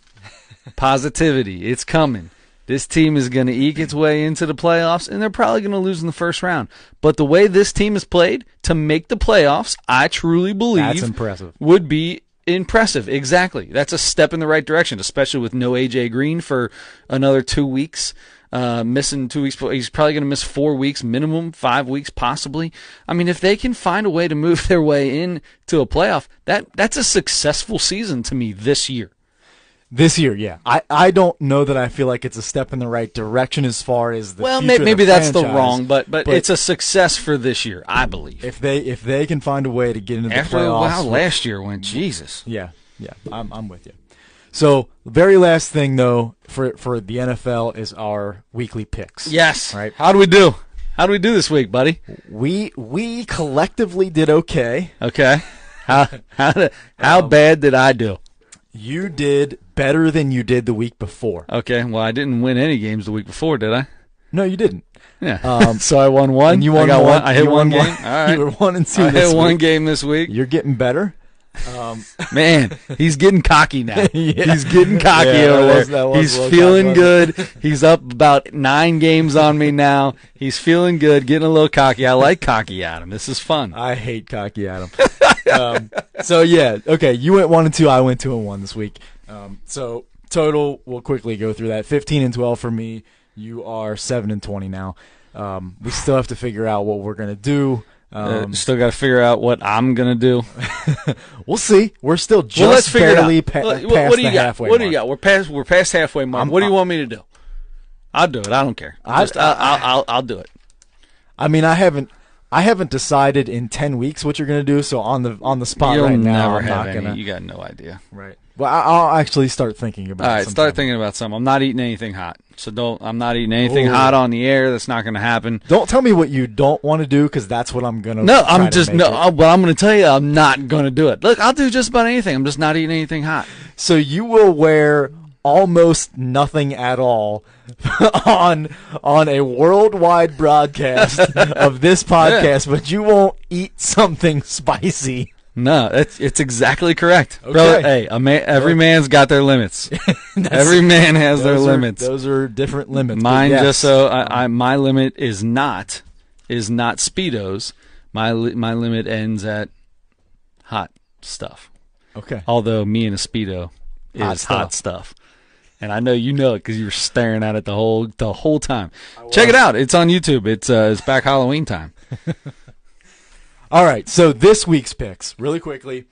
Positivity, it's coming. This team is going to eke its way into the playoffs, and they're probably going to lose in the first round. But the way this team has played to make the playoffs, I truly believe that's impressive. Would be impressive. Exactly. That's a step in the right direction, especially with no A.J. Green for another 2 weeks. Missing 2 weeks. He's probably going to miss 4 weeks, minimum 5 weeks, possibly. I mean, if they can find a way to move their way into a playoff, that's a successful season to me this year. This year, yeah. I don't know that I feel like it's a step in the right direction as far as the future maybe of the that's franchise, the wrong, but it's a success for this year, I believe. If they can find a way to get into the playoffs. After last year went, Jesus. Yeah, I'm with you. So, very last thing though for the NFL is our weekly picks. Yes. Right. How do we do? How do we do this week, buddy? We collectively did okay. Okay. How bad did I do? You did better than you did the week before. Okay, well, I didn't win any games the week before, did I? No, you didn't. Yeah. So I won one. And you won one. one. I hit one game. All right. You were 1-2 this week. I hit one game this week. You're getting better. Man, he's getting cocky now. Yeah. He's getting cocky over there. He's feeling good. He's up about 9 games on me now. He's feeling good, getting a little cocky. I like cocky Adam. This is fun. I hate cocky Adam. So yeah, okay. You went 1-2. I went 2-1 this week. So total, we'll quickly go through that. 15-12 for me. You are 7-20 now. We still have to figure out what we're gonna do. Still got to figure out what I'm gonna do. We'll see. We're still just barely past the halfway mark. What do you got? We're past halfway mark. What do you want me to do? I'll do it. I don't care. I'll do it. I mean, I haven't decided in 10 weeks what you're gonna do. So on the spot right now, I'm not gonna. You got no idea. Right. Well, I'll actually start thinking about it. All right, start thinking about something. I'm not eating anything hot. So I'm not eating anything hot on the air. That's not going to happen. Don't tell me what you don't want to do, because that's what I'm going to No, I'm just, no, well, I'm going to tell you I'm not going to do it. Look, I'll do just about anything. I'm just not eating anything hot. So you will wear almost nothing at all on a worldwide broadcast of this podcast, but you won't eat something spicy. No, it's exactly correct. Okay. Brother, hey, every man's got their limits. Every man has their limits. Those are different limits. Mine, just so my limit is not Speedos. My limit ends at hot stuff. Okay. Although me and a Speedo is hot stuff. And I know you know it because you were staring at it the whole time. Check it out. It's on YouTube. It's back Halloween time. All right, so this week's picks, really quickly.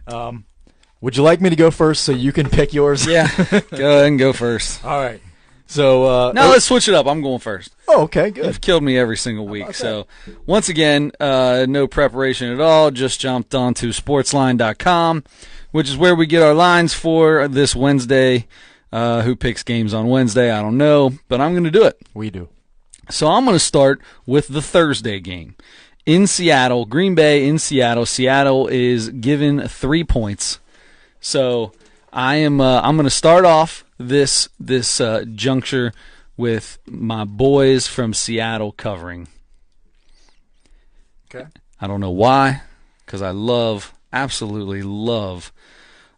Would you like me to go first so you can pick yours? Yeah, go ahead and go first. All right. So now let's switch it up. I'm going first. Oh, okay, good. You've killed me every single week. So once again, no preparation at all. Just jumped onto sportsline.com, which is where we get our lines for this Wednesday Who picks games on Wednesday? I don't know, but I'm going to do it. We do. So I'm going to start with the Thursday game. In Seattle, Green Bay in Seattle. Seattle is given 3 points. So I'm going to start off this juncture with my boys from Seattle covering. Okay. I don't know why, because I absolutely love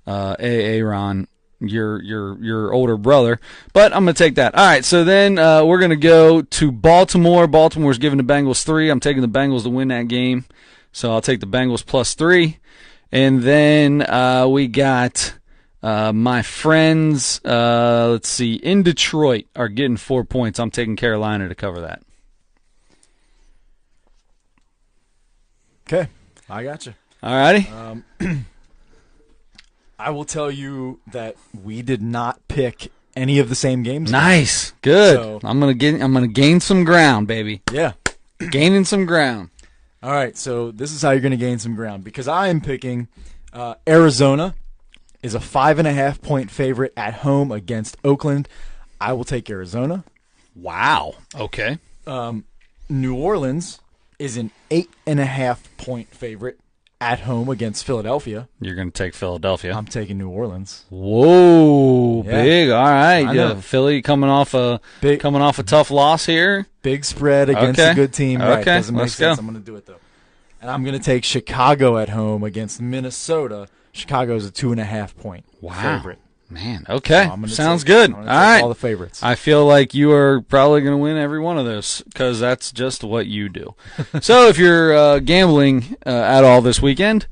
Aaron, your older brother, but I'm going to take that. All right, so then we're going to go to Baltimore. Baltimore's giving the Bengals 3. I'm taking the Bengals to win that game, so I'll take the Bengals +3. And then we got my friends, let's see, in Detroit are getting 4 points. I'm taking Carolina to cover that. Okay, I got you. All righty. I will tell you that we did not pick any of the same games. Nice, good. So, I'm gonna gain some ground, baby. Yeah, gaining some ground. All right, so this is how you're going to gain some ground because I am picking Arizona is a 5.5-point favorite at home against Oakland. I will take Arizona. Wow. Okay. New Orleans is an 8.5-point favorite at home against Philadelphia. You're going to take Philadelphia. I'm taking New Orleans. Whoa, Yeah. big. All right. I Yeah, know. Philly coming off a tough loss here. Big spread against Okay. a good team. Right. Okay, Doesn't make let's sense. go. I'm going to do it, though. And I'm going to take Chicago at home against Minnesota. Chicago's a 2.5-point favorite. Man, okay. So I'm gonna Sounds take- good. I'm All gonna take right. all the favorites. I feel like you are probably going to win every one of those because that's just what you do. So if you're gambling at all this weekend,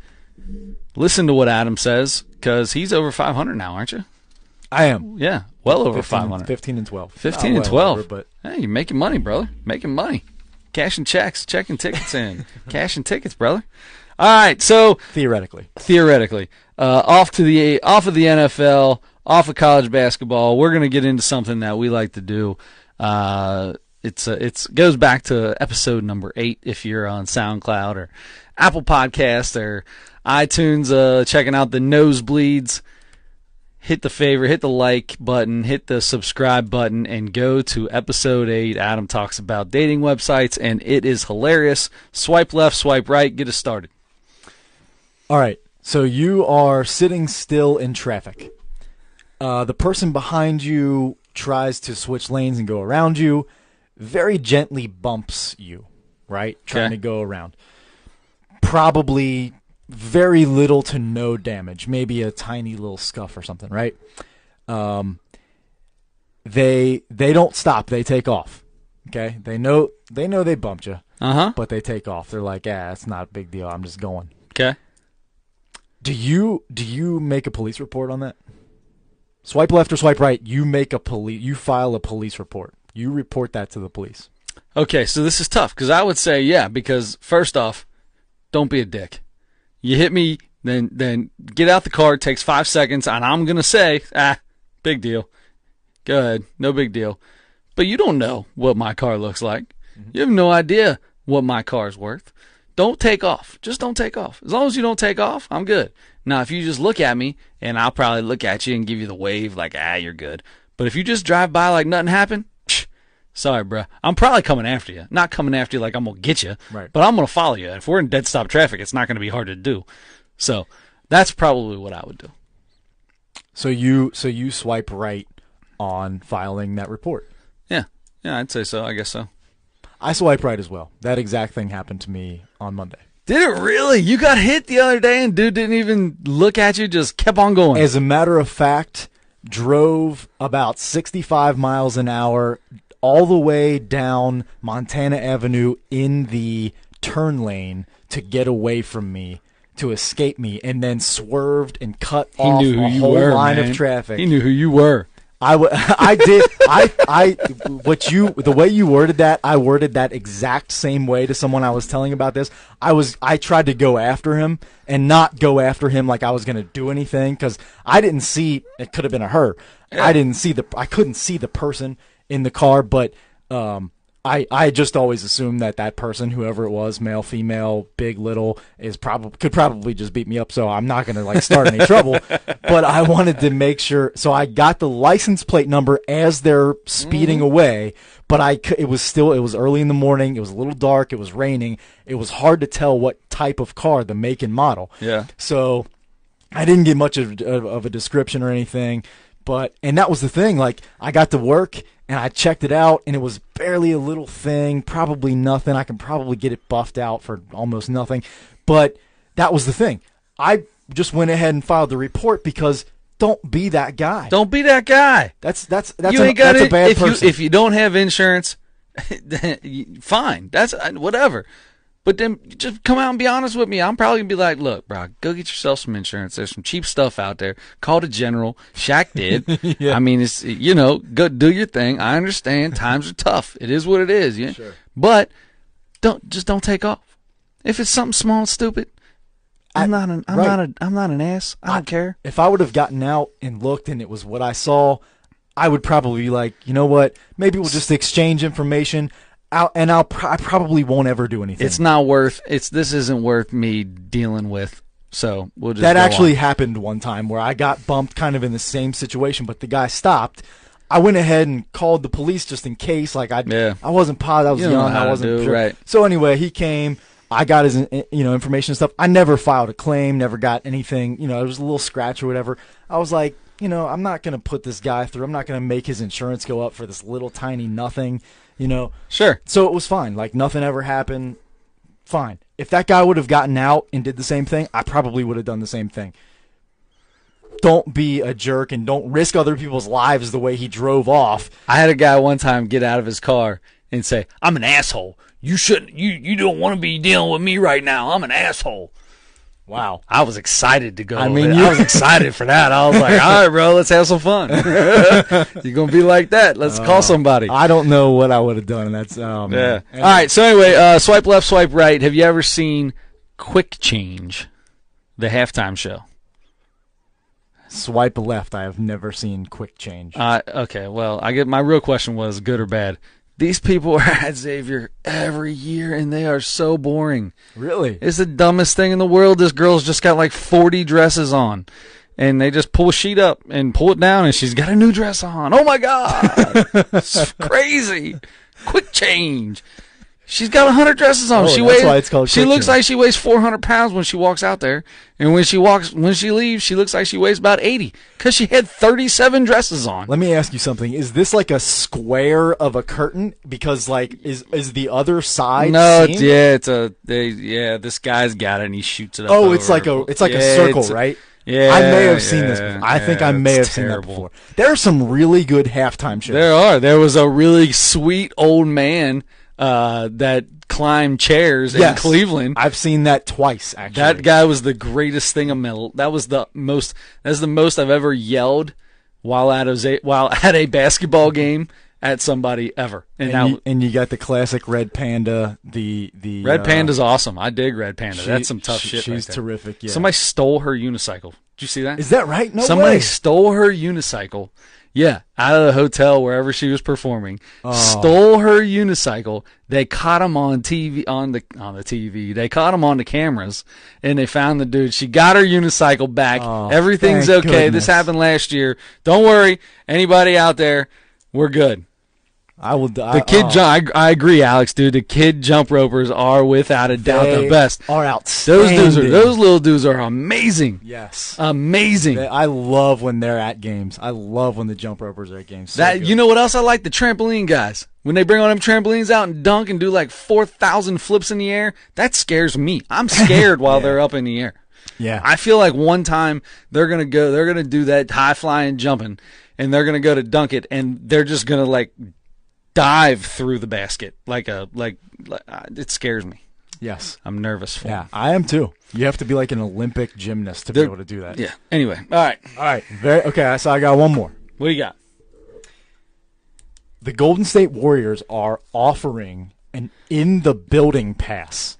listen to what Adam says because he's over 500 now, aren't you? I am. Yeah, well over 15 500. 15 and 12. 15 Not and well 12. over, but Hey, you're making money, brother. Making money. Cashing checks, checking tickets in. Cashing tickets, brother. All right, so theoretically. off of the NFL, off of college basketball, we're going to get into something that we like to do. It's goes back to episode number 8 if you're on SoundCloud or Apple Podcast or iTunes, checking out the nosebleeds. Hit the favorite, hit the like button, hit the subscribe button, and go to episode 8. Adam talks about dating websites, and it is hilarious. Swipe left, swipe right, get us started. All right. So you are sitting still in traffic. The person behind you tries to switch lanes and go around you, very gently bumps you, right? Trying to go around. Probably very little to no damage, maybe a tiny little scuff or something, right? They don't stop, they take off. Okay? They know they bumped you, but they take off. They're like, it's not a big deal. I'm just going. Okay. Do you make a police report on that? Swipe left or swipe right, you file a police report. You report that to the police. Okay, so this is tough because I would say yeah, because first off, don't be a dick. You hit me, then get out the car. It takes 5 seconds, and I'm going to say, big deal. Go ahead, no big deal. But you don't know what my car looks like. Mm-hmm. You have no idea what my car's worth. Don't take off. Just don't take off. As long as you don't take off, I'm good. Now, if you just look at me, and I'll probably look at you and give you the wave like, you're good. But if you just drive by like nothing happened, sorry, bro. I'm probably coming after you. Not coming after you like I'm going to get you, right. But I'm going to follow you. If we're in dead stop traffic, it's not going to be hard to do. So that's probably what I would do. So you swipe right on filing that report? Yeah, I'd say so. I guess so. I swipe right as well. That exact thing happened to me on Monday. Did it really? You got hit the other day and dude didn't even look at you, just kept on going. As a matter of fact, drove about 65 miles an hour all the way down Montana Avenue in the turn lane to get away from me, to escape me, and then swerved and cut off a whole line of traffic. He knew who you were. I did. The way you worded that, I worded that exact same way to someone I was telling about this. I tried to go after him and not go after him like I was going to do anything because I didn't see. It could have been a her. Yeah. I couldn't see the person in the car, but I just always assumed that person, whoever it was, male, female, big, little, could probably just beat me up. So I'm not gonna start any trouble. But I wanted to make sure. So I got the license plate number as they're speeding away. But it was early in the morning. It was a little dark. It was raining. It was hard to tell what type of car, the make and model. Yeah. So I didn't get much of a description or anything. And that was the thing. I got to work and I checked it out, and it was barely a little thing, probably nothing. I can probably get it buffed out for almost nothing. But that was the thing. I just went ahead and filed the report because don't be that guy. Don't be that guy. That's a bad person. If you don't have insurance, fine. That's whatever. But then just come out and be honest with me. I'm probably going to be like, look, bro, go get yourself some insurance. There's some cheap stuff out there. Call the general. Shaq did. Yeah. I mean, it's, go do your thing. I understand. Times are tough. It is what it is. Yeah. Sure. But don't take off. If it's something small and stupid, I'm not an ass. I don't care. If I would have gotten out and looked and it was what I saw, I would probably be like, you know what? Maybe we'll just exchange information. I probably won't ever do anything. It's not worth. This isn't worth me dealing with. So we'll just. That actually happened one time where I got bumped, kind of in the same situation, but the guy stopped. I went ahead and called the police just in case. I wasn't positive. I was young. I wasn't sure. Right. So anyway, he came. I got his information and stuff. I never filed a claim. Never got anything. It was a little scratch or whatever. I was like, I'm not gonna put this guy through. I'm not gonna make his insurance go up for this little tiny nothing. Sure. So it was fine. Nothing ever happened. Fine. If that guy would have gotten out and did the same thing, I probably would have done the same thing. Don't be a jerk and don't risk other people's lives the way he drove off. I had a guy one time get out of his car and say, "I'm an asshole. You shouldn't. You don't want to be dealing with me right now. I'm an asshole." Wow. I was excited to go. I mean, I was excited for that. I was like, all right, bro, let's have some fun. You're going to be like that. Let's call somebody. I don't know what I would have done. That's yeah. All right. So anyway, swipe left, swipe right. Have you ever seen Quick Change, the halftime show? Swipe left. I have never seen Quick Change. Okay. Well, my real question was good or bad. These people are at Xavier every year, and they are so boring. Really? It's the dumbest thing in the world. This girl's just got 40 dresses on, and they just pull a sheet up and pull it down, and she's got a new dress on. Oh, my God. It's crazy. Quick Change. She's got 100 dresses on. That's why it's called She Quick looks Change. like she weighs 400 pounds when she walks out there, and when she leaves, she looks like she weighs about 80 because she had 37 dresses on. Let me ask you something. Is this a square of a curtain? Because is the other side? No, seen? This guy's got it and he shoots it up. Oh, it's like a circle, right? Yeah, I may have seen this before. I think I may have seen that before. There are some really good halftime shows. There are. There was a really sweet old man that climbed chairs in Cleveland. I've seen that twice, actually. That guy was the greatest thing That's the most I've ever yelled while at a basketball game at somebody ever. And you got the classic Red Panda. The Red Panda's awesome. I dig Red Panda. That's some tough shit. She's right terrific. Yeah. Somebody stole her unicycle. Did you see that? Is that right? No Somebody way. stole her unicycle. Yeah, out of the hotel wherever she was performing. Stole her unicycle. They caught him on TV on the TV. They caught him on the cameras, and they found the dude. She got her unicycle back. Everything's okay. Goodness. This happened last year. Don't worry, anybody out there, we're good. I agree, Alex, dude. The kid jump ropers are without a doubt the best. Are outstanding. Those little dudes are amazing. Yes, amazing. I love when they're at games. I love when the jump ropers are at games. You know what else I like? The trampoline guys. When they bring on them trampolines out and dunk and do 4,000 flips in the air, that scares me. I'm scared while they're up in the air. Yeah, I feel like one time they're gonna do that high flying jumping, and they're gonna go to dunk it, and they're just gonna dive through the basket it scares me. Yes, I'm nervous for them. I am too. You have to be like an Olympic gymnast to be able to do that. Yeah. Anyway, all right. Okay. So I got one more. What do you got? The Golden State Warriors are offering an in the building pass.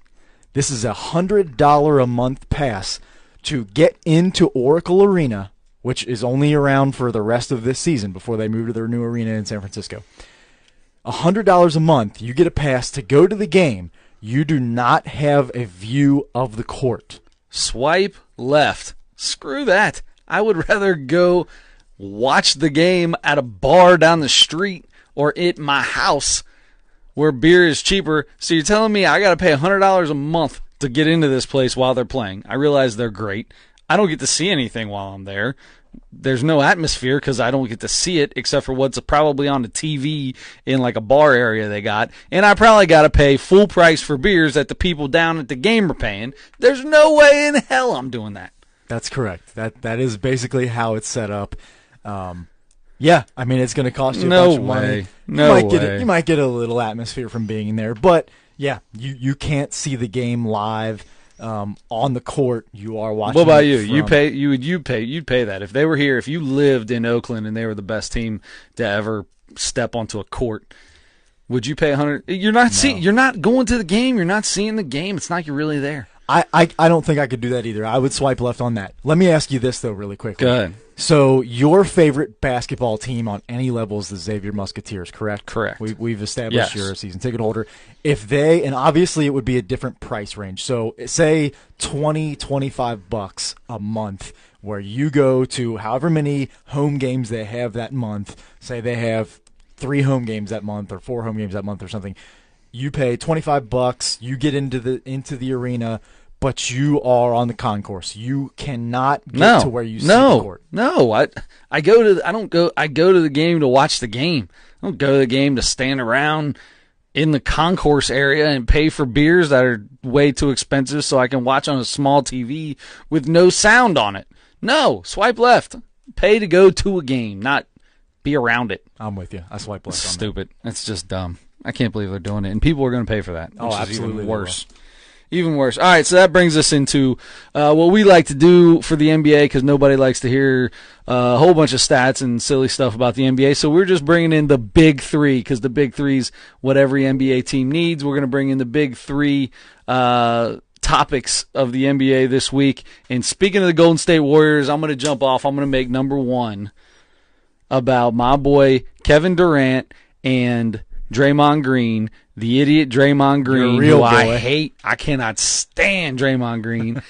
This is $100 a month pass to get into Oracle Arena, which is only around for the rest of this season before they move to their new arena in San Francisco. $100 a month, you get a pass to go to the game. You do not have a view of the court. Swipe left. Screw that. I would rather go watch the game at a bar down the street or at my house where beer is cheaper. So you're telling me I got to pay $100 a month to get into this place while they're playing. I realize they're great. I don't get to see anything while I'm there. There's no atmosphere because I don't get to see it except for what's probably on the TV in like a bar area they got. And I probably got to pay full price for beers that the people down at the game are paying. There's no way in hell I'm doing that. That's correct. That is basically how it's set up. Yeah, I mean, it's going to cost you a bunch of money. You might get a little atmosphere from being in there. But, yeah, you can't see the game live. On the court, you are watching. What about you? You'd pay that if they were here. If you lived in Oakland and they were the best team to ever step onto a court, would you pay $100? You're not going to the game. You're not seeing the game. It's not like you're really there. I don't think I could do that either. I would swipe left on that. Let me ask you this though, really quickly. Go ahead. So your favorite basketball team on any level is the Xavier Musketeers, correct? Correct. We've established you're a season ticket holder. If they, and obviously it would be a different price range. So say $20-$25 a month, where you go to however many home games they have that month. Say they have 3 home games that month or 4 home games that month or something. You pay $25. You get into the arena. But you are on the concourse. You cannot get to where you see the court. No, I go to the game to watch the game. I don't go to the game to stand around in the concourse area and pay for beers that are way too expensive so I can watch on a small TV with no sound on it. No, swipe left. Pay to go to a game, not be around it. I'm with you. I swipe left. It's stupid. It's just dumb. I can't believe they're doing it, and people are going to pay for that. Oh, absolutely. Even worse. Even worse. All right, so that brings us into what we like to do for the NBA because nobody likes to hear a whole bunch of stats and silly stuff about the NBA. So we're just bringing in the big 3 because the big 3's what every NBA team needs. We're going to bring in the big 3 topics of the NBA this week. And speaking of the Golden State Warriors, I'm going to jump off. I'm going to make number 1 about my boy Kevin Durant and Draymond Green, the idiot Draymond Green, who I hate. I cannot stand Draymond Green.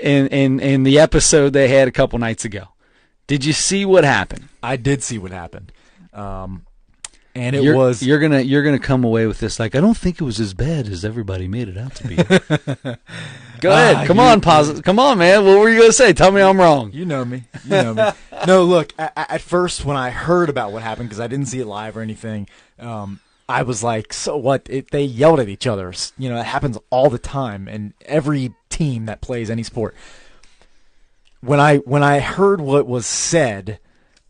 in the episode they had a couple nights ago. Did you see what happened? I did see what happened. And you're gonna come away with this like, I don't think it was as bad as everybody made it out to be. Go ahead. Come on, man. What were you gonna say? Tell me I'm wrong. You know me. No, look. At first, when I heard about what happened, because I didn't see it live or anything, I was like, so what? They yelled at each other. You know, it happens all the time, and every team that plays any sport. When I heard what was said,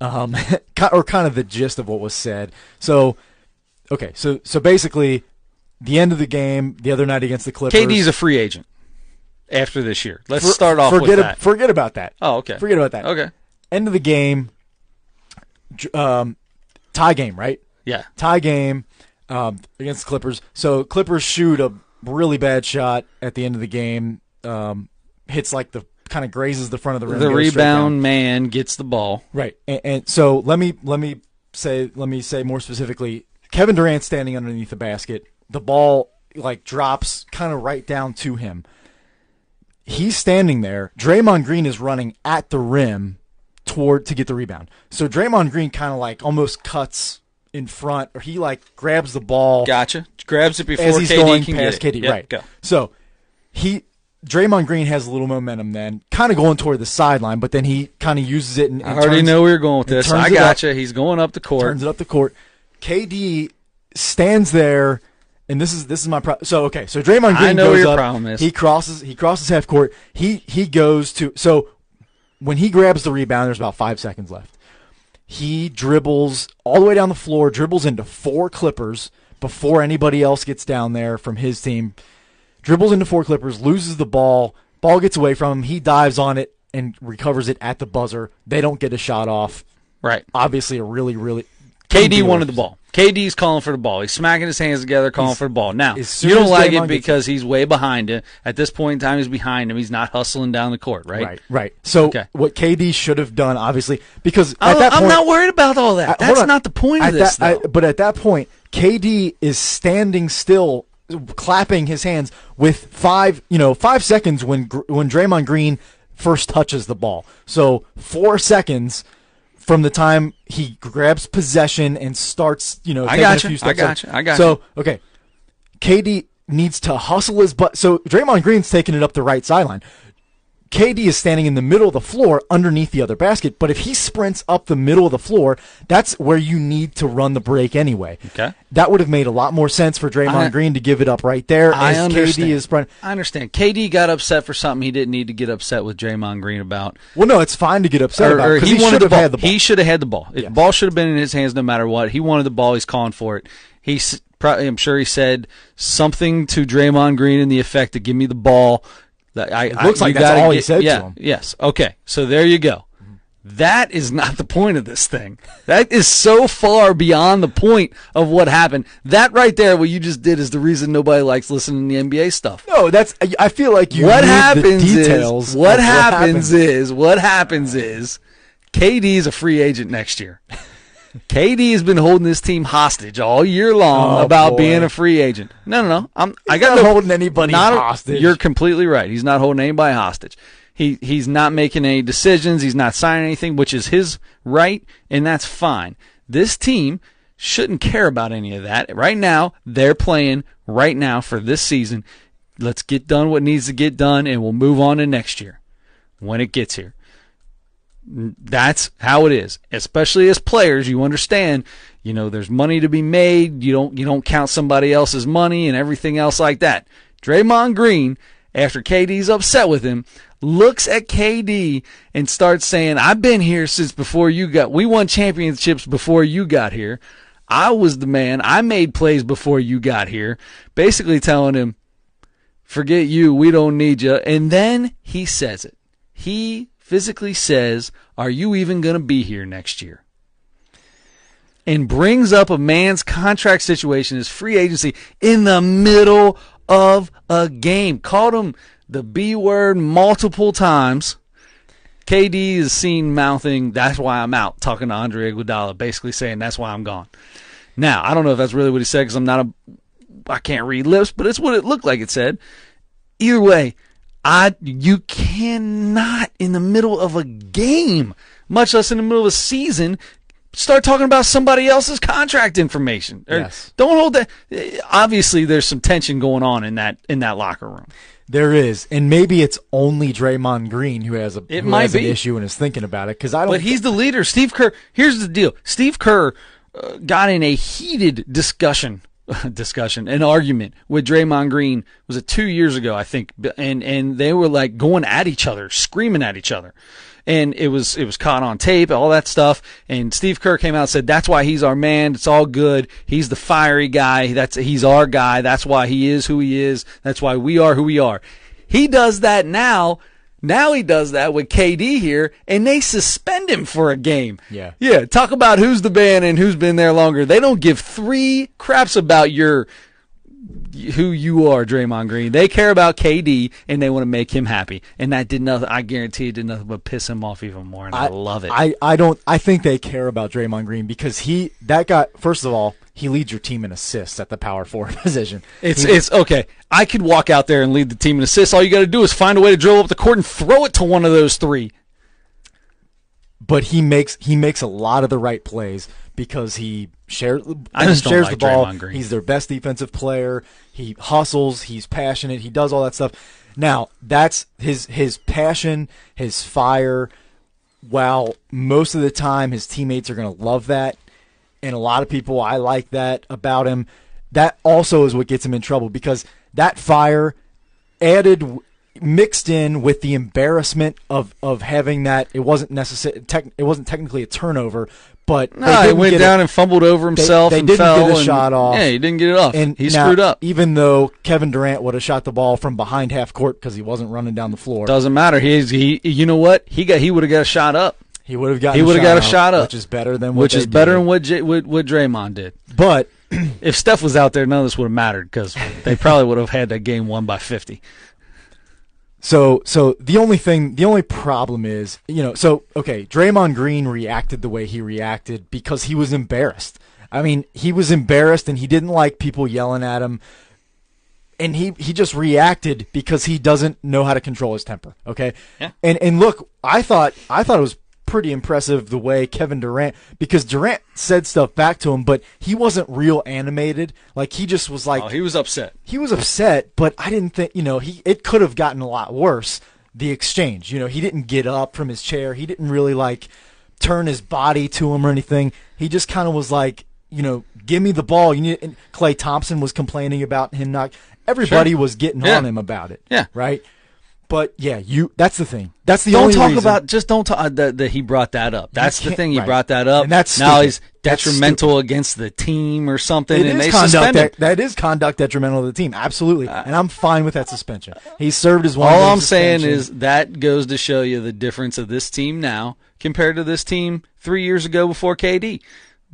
or kind of the gist of what was said. So basically, the end of the game the other night against the Clippers. KD's a free agent after this year. Let's start off with that. Forget about that. Oh, okay. Forget about that. Okay. End of the game, tie game, right? Yeah. Tie game against the Clippers. So Clippers shoot a really bad shot at the end of the game. Hits like the kind of grazes the front of the rim. The rebound man gets the ball. Right. And so let me say more specifically, Kevin Durant standing underneath the basket. The ball like drops kind of right down to him. He's standing there. Draymond Green is running at the rim to get the rebound. So Draymond Green kind of like almost cuts in front, or he like grabs the ball. Gotcha. Grabs it before as he's KD going can past get it. KD. Yep, right. Go. So Draymond Green has a little momentum then, kind of going toward the sideline, but then he kind of uses it and I already know where you're going with this. I gotcha. He's going up the court. Turns it up the court. KD stands there, and this is my problem. So Draymond Green goes your up. Problem is. He crosses half court. He goes to when he grabs the rebound, there's about 5 seconds left. He dribbles all the way down the floor, dribbles into 4 Clippers before anybody else gets down there from his team. Dribbles into 4 Clippers, loses the ball. Ball gets away from him. He dives on it and recovers it at the buzzer. They don't get a shot off. Right. Obviously, a really, really... KD wanted the ball. KD's calling for the ball. He's smacking his hands together, calling for the ball. Now, you don't like it because he's way behind it. At this point in time, he's behind him. He's not hustling down the court, right? Right. So what KD should have done, obviously, because at that point... I'm not worried about all that. That's not the point of this, though. But at that point, KD is standing still, clapping his hands with 5 seconds when Draymond Green first touches the ball. So 4 seconds from the time he grabs possession and starts, taking a few steps. I got you. So, okay, KD needs to hustle his butt. So Draymond Green's taking it up the right sideline. KD is standing in the middle of the floor underneath the other basket, but if he sprints up the middle of the floor, that's where you need to run the break anyway. Okay. That would have made a lot more sense for Draymond Green to give it up right there. I understand. KD is sprint. I understand. KD got upset for something he didn't need to get upset with Draymond Green about. Well, no, it's fine to get upset about because he should have had the ball. He should have had the ball. The ball should have been in his hands no matter what. He wanted the ball. He's calling for it. I'm sure he said something to Draymond Green in the effect of "Give me the ball." It looks like that's all he said to him. Yes. Okay. So there you go. That is not the point of this thing. That is so far beyond the point of what happened. That right there, what you just did, is the reason nobody likes listening to the NBA stuff. No, I feel like you what need happens the details. Is, what happens is KD is a free agent next year. KD has been holding this team hostage all year long about being a free agent. No. I got not holding anybody hostage. You're completely right. He's not holding anybody hostage. He's not making any decisions. He's not signing anything, which is his right, and that's fine. This team shouldn't care about any of that. Right now, they're playing right now for this season. Let's get done what needs to get done, and we'll move on to next year when it gets here. That's how it is. Especially as players, you understand, there's money to be made. You don't count somebody else's money and everything else like that. Draymond Green, after KD's upset with him, looks at KD and starts saying, "I've been here since before you we won championships before you got here. I was the man. I made plays before you got here." Basically telling him, "Forget you. We don't need you." And then he says it. He physically says, "Are you even going to be here next year?" And brings up a man's contract situation, his free agency, in the middle of a game. Called him the B word multiple times. KD is seen mouthing, "That's why I'm out," talking to Andre Iguodala, basically saying, "That's why I'm gone." Now, I don't know if that's really what he said because I can't read lips, but it's what it looked like it said. Either way, you cannot, in the middle of a game, much less in the middle of a season, start talking about somebody else's contract information. Yes. Don't hold that. Obviously, there's some tension going on in that locker room. There is, and maybe it's only Draymond Green who has an issue and is thinking about it. But he's the leader. Steve Kerr. Here's the deal. Steve Kerr got in a heated an argument with Draymond Green. Was it 2 years ago, I think? And they were like going at each other, screaming at each other. And it was caught on tape, all that stuff. And Steve Kerr came out and said, "That's why he's our man. It's all good. He's the fiery guy. He's our guy. That's why he is who he is. That's why we are who we are." He does that now. Now he does that with KD here, and they suspend him for a game. Yeah. Talk about who's the man and who's been there longer. They don't give 3 craps about who you are, Draymond Green. They care about KD, and they want to make him happy. And that did nothing. I guarantee it did nothing but piss him off even more, and I love it. I think they care about Draymond Green because first of all, he leads your team in assists at the power forward position. It's okay. I could walk out there and lead the team in assists. All you got to do is find a way to dribble up the court and throw it to one of those 3. But he makes a lot of the right plays because he shares the ball. He's their best defensive player. He hustles. He's passionate. He does all that stuff. Now, that's his passion, his fire. While most of the time his teammates are going to love that, and a lot of people, I like that about him, that also is what gets him in trouble because that fire mixed in with the embarrassment of having that, it wasn't technically a turnover, but he went down and fumbled over himself. They didn't get a shot off. Yeah, he didn't get it off. And he screwed up. Even though Kevin Durant would have shot the ball from behind half court because he wasn't running down the floor, doesn't matter. You know what? He would have got a shot up. He would have got a shot up, which is better than what Draymond did. But if Steph was out there, none of this would have mattered because they probably would have had that game won by 50. So the only problem is, Draymond Green reacted the way he reacted because he was embarrassed. I mean, he was embarrassed and he didn't like people yelling at him. And he just reacted because he doesn't know how to control his temper. Okay. Yeah. And look, I thought it was pretty impressive the way Kevin Durant, because Durant said stuff back to him, but he wasn't real animated. Like, he just was like, he was upset. He was upset, but I didn't think, it could have gotten a lot worse. The exchange, he didn't get up from his chair. He didn't really like turn his body to him or anything. He just kind of was like, give me the ball. And Klay Thompson was complaining about him not. Everybody was getting on him about it. Yeah. Right. But yeah, that's the thing. That's the don't only talk reason. about. Just don't talk that he brought that up. That's the thing. He brought that up. And that's now stupid. he's detrimental against the team or something, It and is they conduct suspend him. that is conduct detrimental to the team. Absolutely. And I'm fine with that suspension. He served his one. All I'm saying is that goes to show you the difference of this team now compared to this team 3 years ago before KD.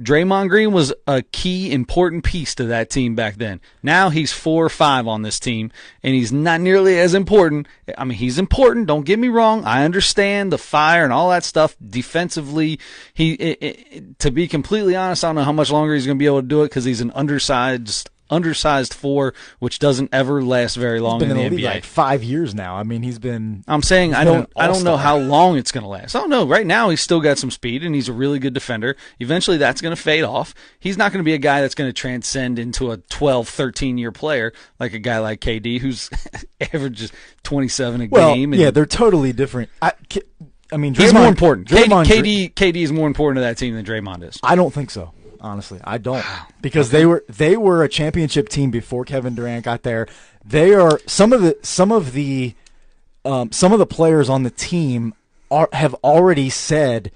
Draymond Green was a key, important piece to that team back then. Now he's 4 or 5 on this team, and he's not nearly as important. I mean, he's important. Don't get me wrong. I understand the fire and all that stuff. Defensively, to be completely honest, I don't know how much longer he's going to be able to do it because he's an undersized 4, which doesn't ever last very long in the league NBA. like 5 years now. I mean, he's been. I'm saying I don't know all-star. how long it's going to last. I don't know. Right now, he's still got some speed, and he's a really good defender. Eventually, that's going to fade off. He's not going to be a guy that's going to transcend into a 12, 13-year player like a guy like KD, who's averages 27 a game. Yeah, they're totally different. I mean, he's more important. KD KD is more important to that team than Draymond is. I don't think so. Honestly, I don't, because they were a championship team before Kevin Durant got there. They are some of the players on the team have already said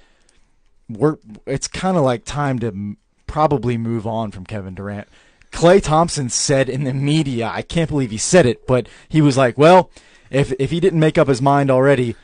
it's kind of like time to probably move on from Kevin Durant. Klay Thompson said in the media, I can't believe he said it, but he was like, well, if he didn't make up his mind already.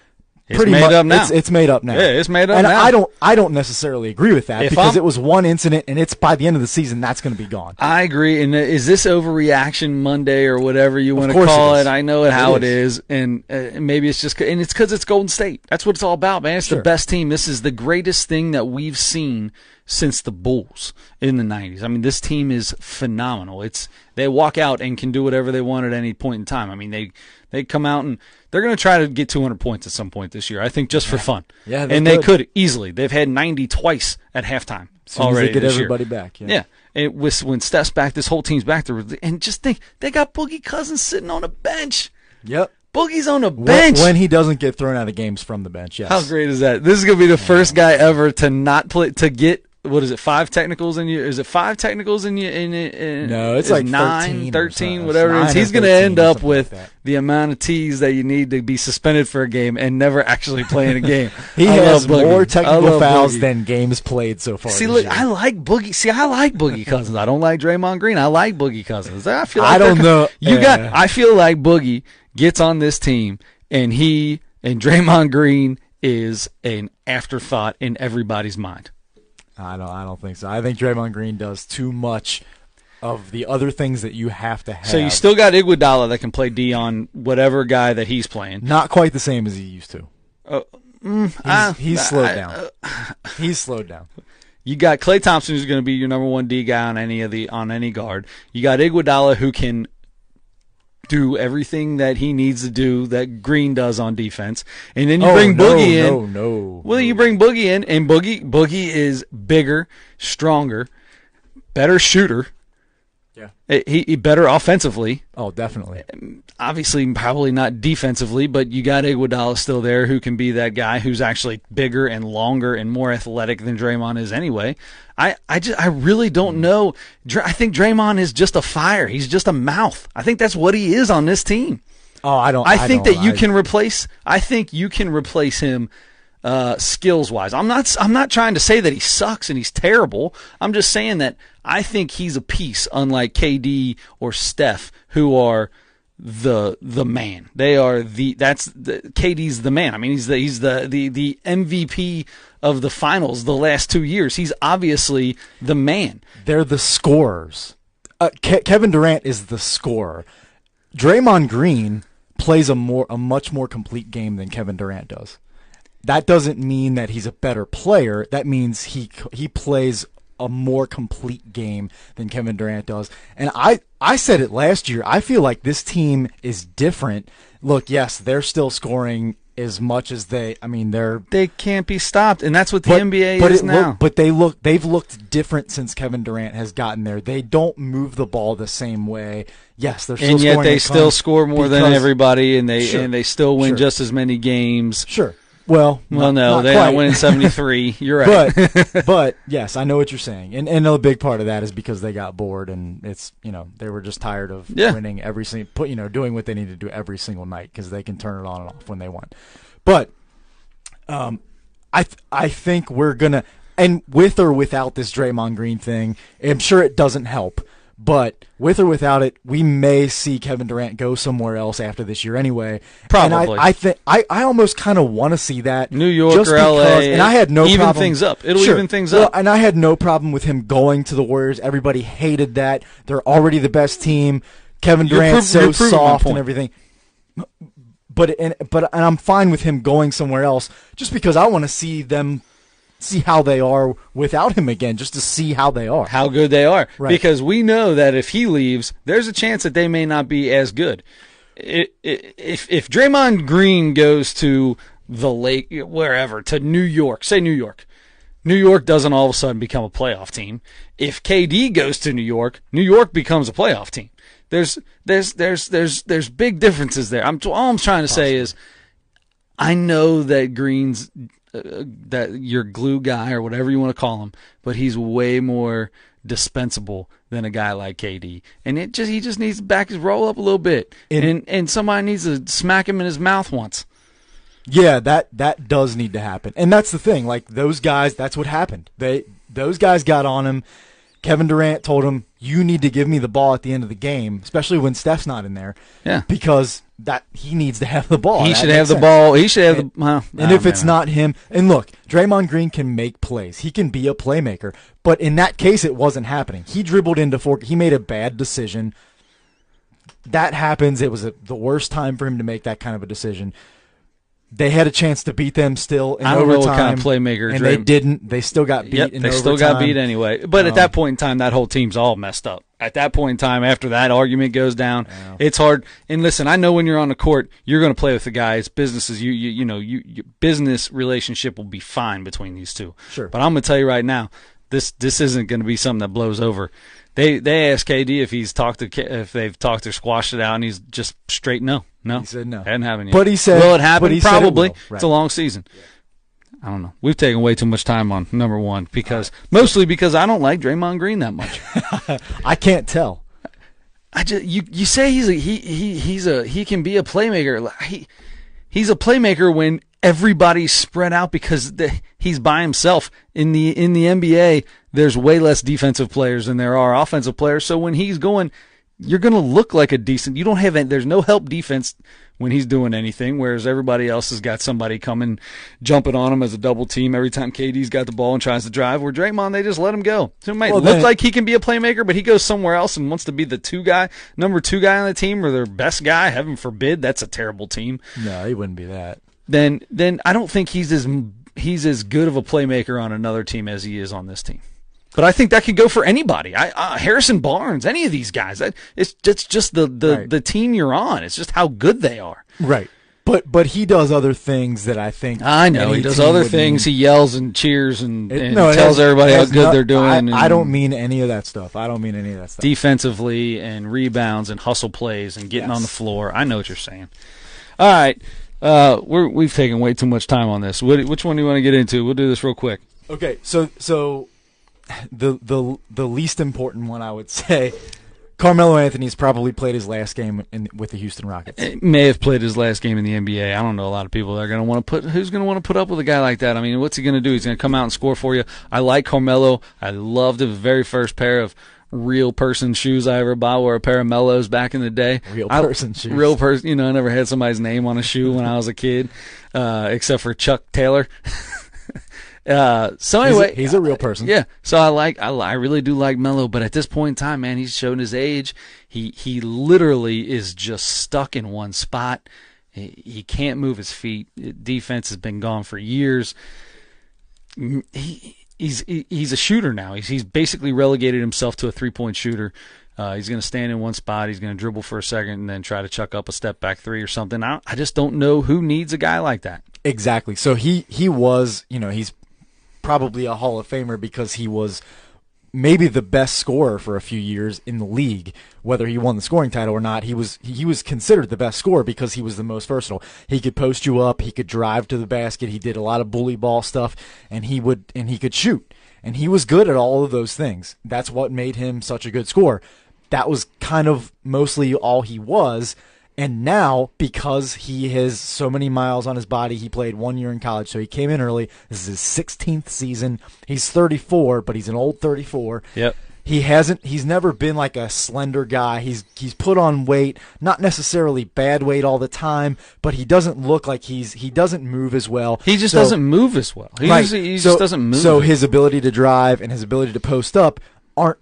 It's made up now. It's made up now. Yeah, it's made up and now. I don't necessarily agree with that because it was one incident, and it's by the end of the season that's going to be gone. I agree. And is this overreaction Monday or whatever you want to call it? I know how it is, and maybe it's just it's because it's Golden State. That's what it's all about, man. It's the best team. This is the greatest thing that we've seen since the Bulls in the 90s. I mean, this team is phenomenal. They walk out and can do whatever they want at any point in time. I mean, they come out and they're going to try to get 200 points at some point this year, I think, just for fun. Yeah, and they could easily. They've had 90 twice at halftime already. They get this everybody year. back. Yeah. And when Steph's back, this whole team's back there. And just think, they got Boogie Cousins sitting on a bench. Yep. Boogie's on a bench. When he doesn't get thrown out of games from the bench, yes. How great is that? This is going to be the first guy ever to not play, to get, what is it, 5 technicals in you? Is it 5 technicals in you? No, it's like 9, 13, whatever it is. He's going to end up with the amount of T's that you need to be suspended for a game and never actually play in a game. He has more technical fouls than games played so far. See, look, I like Boogie. See, I like Boogie Cousins. I don't like Draymond Green. I like Boogie Cousins. I feel like I don't know. I feel like Boogie gets on this team, and Draymond Green is an afterthought in everybody's mind. I don't think so. I think Draymond Green does too much of the other things that you have to have. So you still got Iguodala that can play D on whatever guy that he's playing. Not quite the same as he used to. He's slowed down. He's slowed down. You got Klay Thompson, who's going to be your number 1 D guy on any guard. You got Iguodala, who can do everything that he needs to do that Green does on defense. And then you bring Boogie in. Well, you bring Boogie in, and Boogie is bigger, stronger, better shooter. Yeah. He better offensively. Oh, definitely. Obviously, probably not defensively, but you got Iguodala still there who can be that guy who's actually bigger and longer and more athletic than Draymond is anyway. I really don't know. I think Draymond is just a fire. He's just a mouth. I think that's what he is on this team. Oh, I think you can replace him skills wise. I'm not trying to say that he sucks and he's terrible. I'm just saying that I think he's a piece, unlike KD or Steph, who are the man. KD's the man. I mean, he's the MVP of the finals the last 2 years. He's obviously the man. They're the scorers. Kevin Durant is the scorer. Draymond Green plays a much more complete game than Kevin Durant does. That doesn't mean that he's a better player. That means he plays a more complete game than Kevin Durant does. And I said it last year. I feel like this team is different. Look, yes, they're still scoring as much as they can't be stopped, and that's what the NBA is now. They've looked different since Kevin Durant has gotten there. They don't move the ball the same way. Yes, they're still scoring, and yet they still score more than everybody, and they still win Sure. just as many games. Sure. Well, no, they are winning 73. You're right. But yes, I know what you're saying, and a big part of that is because they got bored, and it's they were just tired of winning every single doing what they need to do every single night because they can turn it on and off when they want. But I think we're gonna, and with or without this Draymond Green thing, I'm sure it doesn't help. But with or without it, we may see Kevin Durant go somewhere else after this year anyway. Probably. And I think I almost kind of want to see that. New York just or LA. And I had no even problem. Things up. It'll Sure. even things up. And I had no problem with him going to the Warriors. Everybody hated that. They're already the best team. Kevin Durant's so soft and everything. But I'm fine with him going somewhere else just because I want to see how they are without him again, just to see how they are. How good they are. Right. Because we know that if he leaves, there's a chance that they may not be as good. If Draymond Green goes to the lake, wherever, to New York, say New York doesn't all of a sudden become a playoff team. If KD goes to New York becomes a playoff team. There's big differences there. All I'm trying to say is, I know that Green's that your glue guy or whatever you want to call him, but he's way more dispensable than a guy like KD. And he just needs to back his roll up a little bit, and somebody needs to smack him in his mouth once. Yeah, that does need to happen, and that's the thing. Like those guys, that's what happened. Those guys got on him. Kevin Durant told him, "You need to give me the ball at the end of the game, especially when Steph's not in there." Yeah, because that he needs to have the ball. He should have the ball. He should have the. And if it's not him, and look, Draymond Green can make plays. He can be a playmaker. But in that case, it wasn't happening. He dribbled into four. He made a bad decision. That happens. It was the worst time for him to make that kind of a decision. They had a chance to beat them still in overtime. I don't know what kind of playmaker. And they didn't. They still got beat in overtime. They still got beat anyway. But at that point in time, that whole team's all messed up. At that point in time, after that argument goes down, it's hard. And listen, I know when you're on the court, you're going to play with the guys. Businesses, your business relationship will be fine between these two. Sure. But I'm going to tell you right now, this isn't going to be something that blows over. They asked KD if they've talked or squashed it out, and he's just straight no. No, he said no. Hadn't happened yet. But he said, will it happen? Probably. Right. It's a long season. Yeah. I don't know. We've taken way too much time on number one mostly because I don't like Draymond Green that much. I can't tell. You say he can be a playmaker. He's a playmaker when everybody's spread out because he's by himself. In the NBA, there's way less defensive players than there are offensive players. So when he's going, you're going to look like a decent. You don't have any, there's no help defense when he's doing anything, whereas everybody else has got somebody coming, jumping on him as a double team every time KD's got the ball and tries to drive. Where Draymond, they just let him go. So it might look like he can be a playmaker, but he goes somewhere else and wants to be the number two guy on the team, or their best guy. Heaven forbid, that's a terrible team. No, he wouldn't be that. Then I don't think he's as good of a playmaker on another team as he is on this team. But I think that could go for anybody. Harrison Barnes, any of these guys. It's just the team you're on. It's just how good they are. Right. But he does other things that I think. I know he does other things. He yells and cheers and tells everybody how good they're doing. I don't mean any of that stuff. Defensively and rebounds and hustle plays and getting on the floor. I know what you're saying. All right. We've taken way too much time on this. Which one do you want to get into? We'll do this real quick. Okay. So the least important one, I would say, Carmelo Anthony's probably played his last game with the Houston Rockets. It may have played his last game in the NBA. I don't know a lot of people that are going to want to who's going to want to put up with a guy like that. I mean, what's he going to do? He's going to come out and score for you. I like Carmelo. I loved the very first pair of real person shoes I ever bought were a pair of Mellows back in the day. Real person shoes. Real person. I never had somebody's name on a shoe when I was a kid, except for Chuck Taylor. So anyway, he's a real person. Yeah. So I really do like Melo, but at this point in time, man, he's shown his age. He literally is just stuck in one spot. He can't move his feet. Defense has been gone for years. he's a shooter now. He's basically relegated himself to a 3-point shooter. He's going to stand in one spot. He's going to dribble for a second and then try to chuck up a step back three or something. I just don't know who needs a guy like that. Exactly. So he was, he's probably a Hall of Famer because he was maybe the best scorer for a few years in the league. Whether he won the scoring title or not, he was considered the best scorer because he was the most versatile. He could post you up, he could drive to the basket, he did a lot of bully ball stuff, and he could shoot. And he was good at all of those things. That's what made him such a good scorer. That was kind of mostly all he was. And now, because he has so many miles on his body, he played 1 year in college, so he came in early. This is his 16th season. He's 34, but he's an old 34. Yep. He's never been like a slender guy. He's put on weight, not necessarily bad weight all the time, but he doesn't look like he doesn't move as well. He just doesn't move as well. He just doesn't move. So his ability to drive and his ability to post up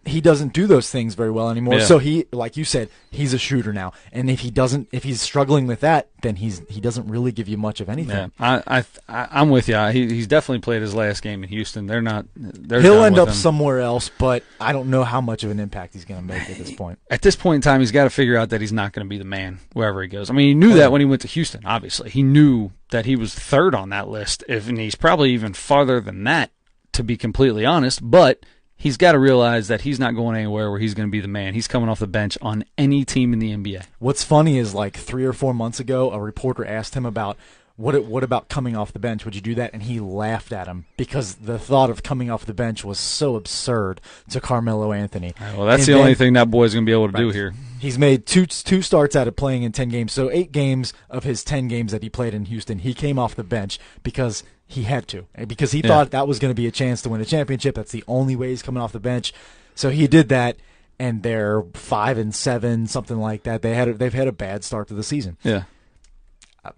he doesn't do those things very well anymore. Yeah. So he, like you said, he's a shooter now. And if he's struggling with that, then he doesn't really give you much of anything. Yeah, I'm with you. He's definitely played his last game in Houston. He'll end up somewhere else, but I don't know how much of an impact he's going to make at this point. At this point in time, he's got to figure out that he's not going to be the man wherever he goes. I mean, he knew that when he went to Houston, obviously. He knew that he was third on that list, and he's probably even farther than that, to be completely honest, but he's got to realize that he's not going anywhere where he's going to be the man. He's coming off the bench on any team in the NBA. What's funny is like 3 or 4 months ago, a reporter asked him about what about coming off the bench? Would you do that? And he laughed at him because the thought of coming off the bench was so absurd to Carmelo Anthony. Well, that's the only thing that boy's going to be able to do here. He's made two starts out of playing in 10 games. So 8 games of his 10 games that he played in Houston, he came off the bench because he had to, because he thought that was going to be a chance to win a championship. That's the only way he's coming off the bench. So he did that, and they're 5-7, something like that. They've had a bad start to the season. Yeah.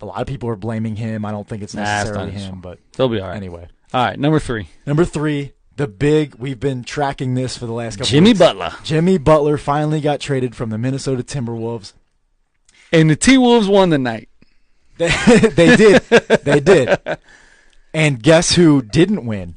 A lot of people are blaming him. I don't think it's necessarily him, but they'll be all right. Anyway. All right, number 3. Number 3, we've been tracking this for the last couple Jimmy weeks. Butler. Jimmy Butler finally got traded from the Minnesota Timberwolves. And the T-Wolves won the night. They did. They did. And guess who didn't win?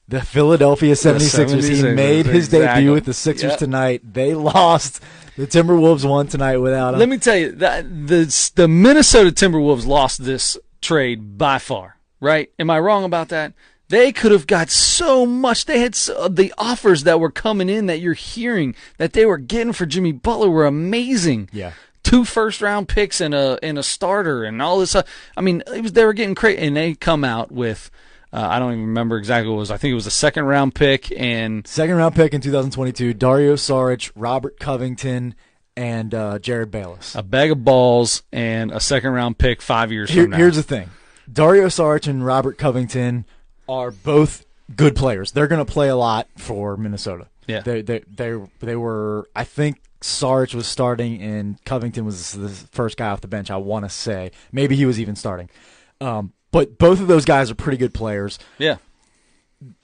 The Philadelphia 76ers. He made his debut with the Sixers tonight. They lost. The Timberwolves won tonight without him. Let me tell you, that the Minnesota Timberwolves lost this trade by far, right? Am I wrong about that? They could have got so much. They had the offers that were coming in that you're hearing that they were getting for Jimmy Butler were amazing. Yeah. 2 first-round picks and a starter and all this. I mean, they were getting crazy, and they come out with I don't even remember exactly what it was. I think it was a second-round pick in 2022. Dario Saric, Robert Covington, and Jared Bayless. A bag of balls and a second-round pick 5 years from now. Here's the thing: Dario Saric and Robert Covington are both good players. They're going to play a lot for Minnesota. Yeah, they were. I think Saric was starting and Covington was the first guy off the bench, I want to say. Maybe he was even starting. But both of those guys are pretty good players. Yeah.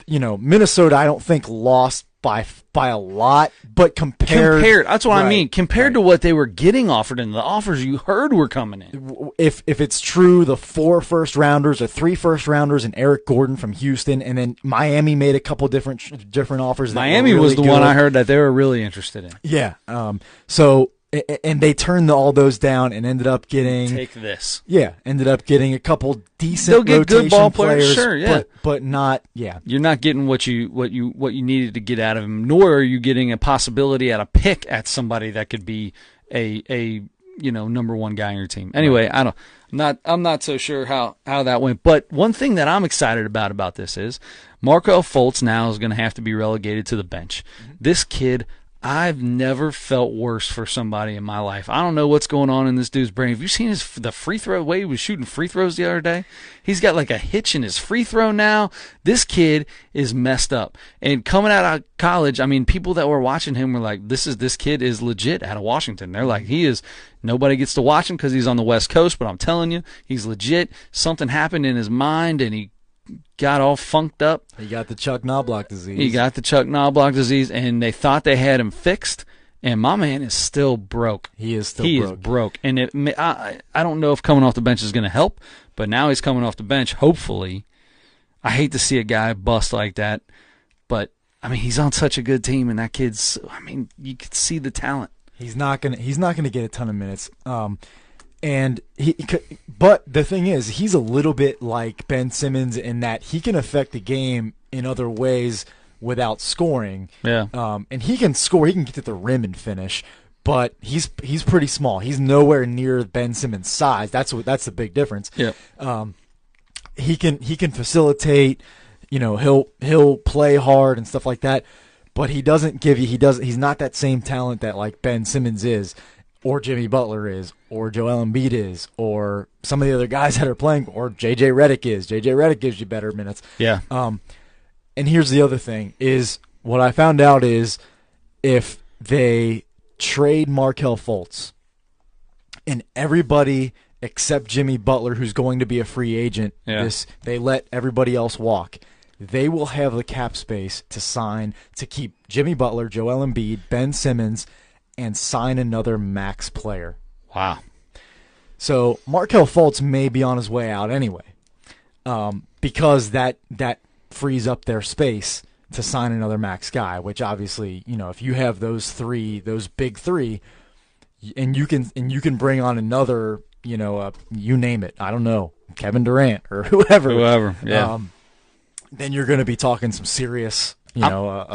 Minnesota I don't think lost by a lot, but compared that's what I mean. Compared to what they were getting offered and the offers you heard were coming in. If it's true, the 4 first-rounders or 3 first-rounders and Eric Gordon from Houston, and then Miami made a couple different offers. Miami was the one I heard that they were really interested in. Yeah. And they turned all those down and ended up getting ended up getting a couple decent They'll get rotation good ball players, sure, yeah. but not You're not getting what you needed to get out of him, nor are you getting a possibility at a pick at somebody that could be a number 1 guy on your team. Anyway, right. I'm not so sure how that went. But one thing that I'm excited about this is Markelle Fultz now is going to have to be relegated to the bench. Mm-hmm. This kid, I've never felt worse for somebody in my life. I don't know what's going on in this dude's brain. Have you seen the free throw way he was shooting free throws the other day? He's got like a hitch in his free throw now. This kid is messed up. And coming out of college, I mean, people that were watching him were like, this kid is legit out of Washington. They're like, nobody gets to watch him because he's on the West Coast, but I'm telling you, he's legit. Something happened in his mind, and he got all funked up. He got the Chuck Knobloch disease. And they thought they had him fixed, and my man is still broke. He is broke. And I don't know if coming off the bench is going to help, but now he's coming off the bench, hopefully. I hate to see a guy bust like that. But I mean, he's on such a good team, and that kid's. I mean, you could see the talent. He's not gonna get a ton of minutes. But the thing is, he's a little bit like Ben Simmons in that he can affect the game in other ways without scoring. Yeah. And he can score. He can get to the rim and finish. But he's pretty small. He's nowhere near Ben Simmons' size. That's the big difference. Yeah. He can facilitate. He'll play hard and stuff like that. But he doesn't give you. He's not that same talent that like Ben Simmons is, or Jimmy Butler is, or Joel Embiid is, or some of the other guys that are playing, or JJ Redick is. JJ Redick gives you better minutes. Yeah. And here's the other thing: is what I found out is if they trade Markelle Fultz, and everybody except Jimmy Butler, who's going to be a free agent, they let everybody else walk. They will have the cap space to sign to keep Jimmy Butler, Joel Embiid, Ben Simmons, and sign another max player. Wow. So Markelle Fultz may be on his way out anyway, because that frees up their space to sign another max guy. Which obviously, if you have those big three, and you can bring on another, you name it, I don't know, Kevin Durant or whoever, yeah. Then you're going to be talking some serious, I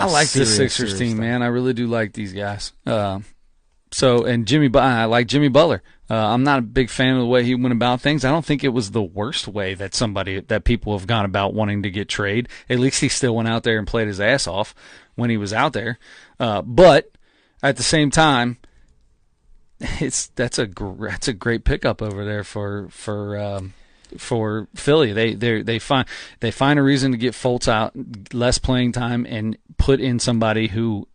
like this Sixers team, man. I really do like these guys. And I like Jimmy Butler. I'm not a big fan of the way he went about things. I don't think it was the worst way that people have gone about wanting to get trade. At least he still went out there and played his ass off when he was out there. But at the same time, that's a great pickup over there for Philly. They find a reason to get Fultz out, less playing time, and put in somebody who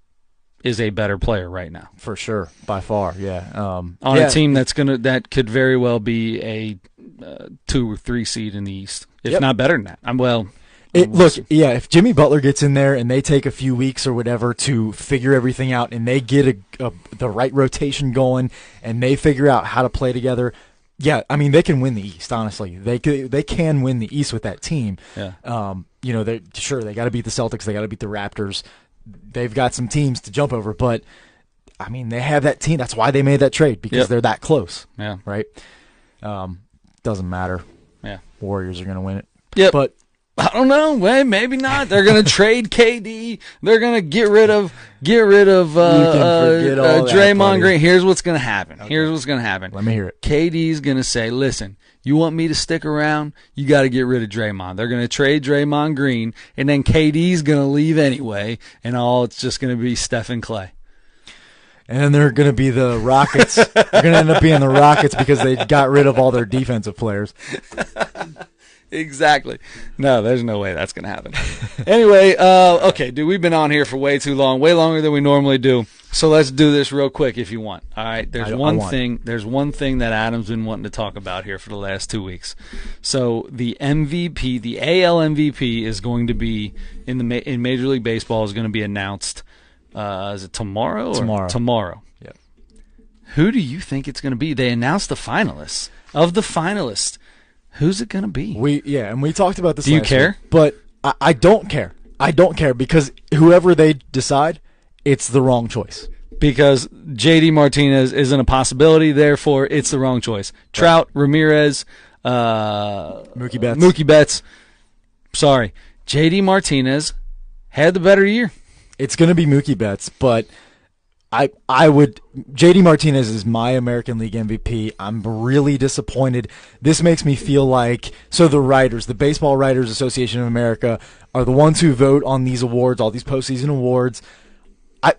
is a better player right now. For sure, by far, yeah. On a team that could very well be a 2 or 3 seed in the East, if not better than that. If Jimmy Butler gets in there and they take a few weeks or whatever to figure everything out, and they get the right rotation going, and they figure out how to play together. Yeah, I mean, they can win the East. Honestly, they can win the East with that team. Yeah. They got to beat the Celtics. They got to beat the Raptors. They've got some teams to jump over, but I mean, they have that team. That's why they made that trade, because they're that close. Yeah. Right. Doesn't matter. Yeah. Warriors are going to win it. Yeah. But I don't know. Well, maybe not. They're going to trade KD. They're going to get rid of Draymond Green. Here's what's going to happen. Okay. Here's what's going to happen. Let me hear it. KD's going to say, "Listen, you want me to stick around? You got to get rid of Draymond." They're going to trade Draymond Green, and then KD's going to leave anyway, and it's just going to be Steph and Clay. And then they're going to be the Rockets. They're going to end up being the Rockets because they got rid of all their defensive players. Exactly. No, there's no way that's going to happen. Anyway, okay, dude, we've been on here for way too long, way longer than we normally do. So let's do this real quick if you want. All right, there's one thing that Adam's been wanting to talk about here for the last 2 weeks. So the MVP, the AL MVP is going to be in Major League Baseball is going to be announced. Is it tomorrow? Tomorrow. Yep. Who do you think it's going to be? They announced the finalists. Of the finalists, who's it going to be? And we talked about this. Do you care? Week, but I don't care. I don't care because whoever they decide, it's the wrong choice. Because JD Martinez isn't a possibility, therefore it's the wrong choice. Trout, Ramirez, Mookie Betts. Sorry. JD Martinez had the better year. It's going to be Mookie Betts, but I would. JD Martinez is my American League MVP. I'm really disappointed. This makes me feel like the Baseball Writers Association of America are the ones who vote on these awards, all these postseason awards.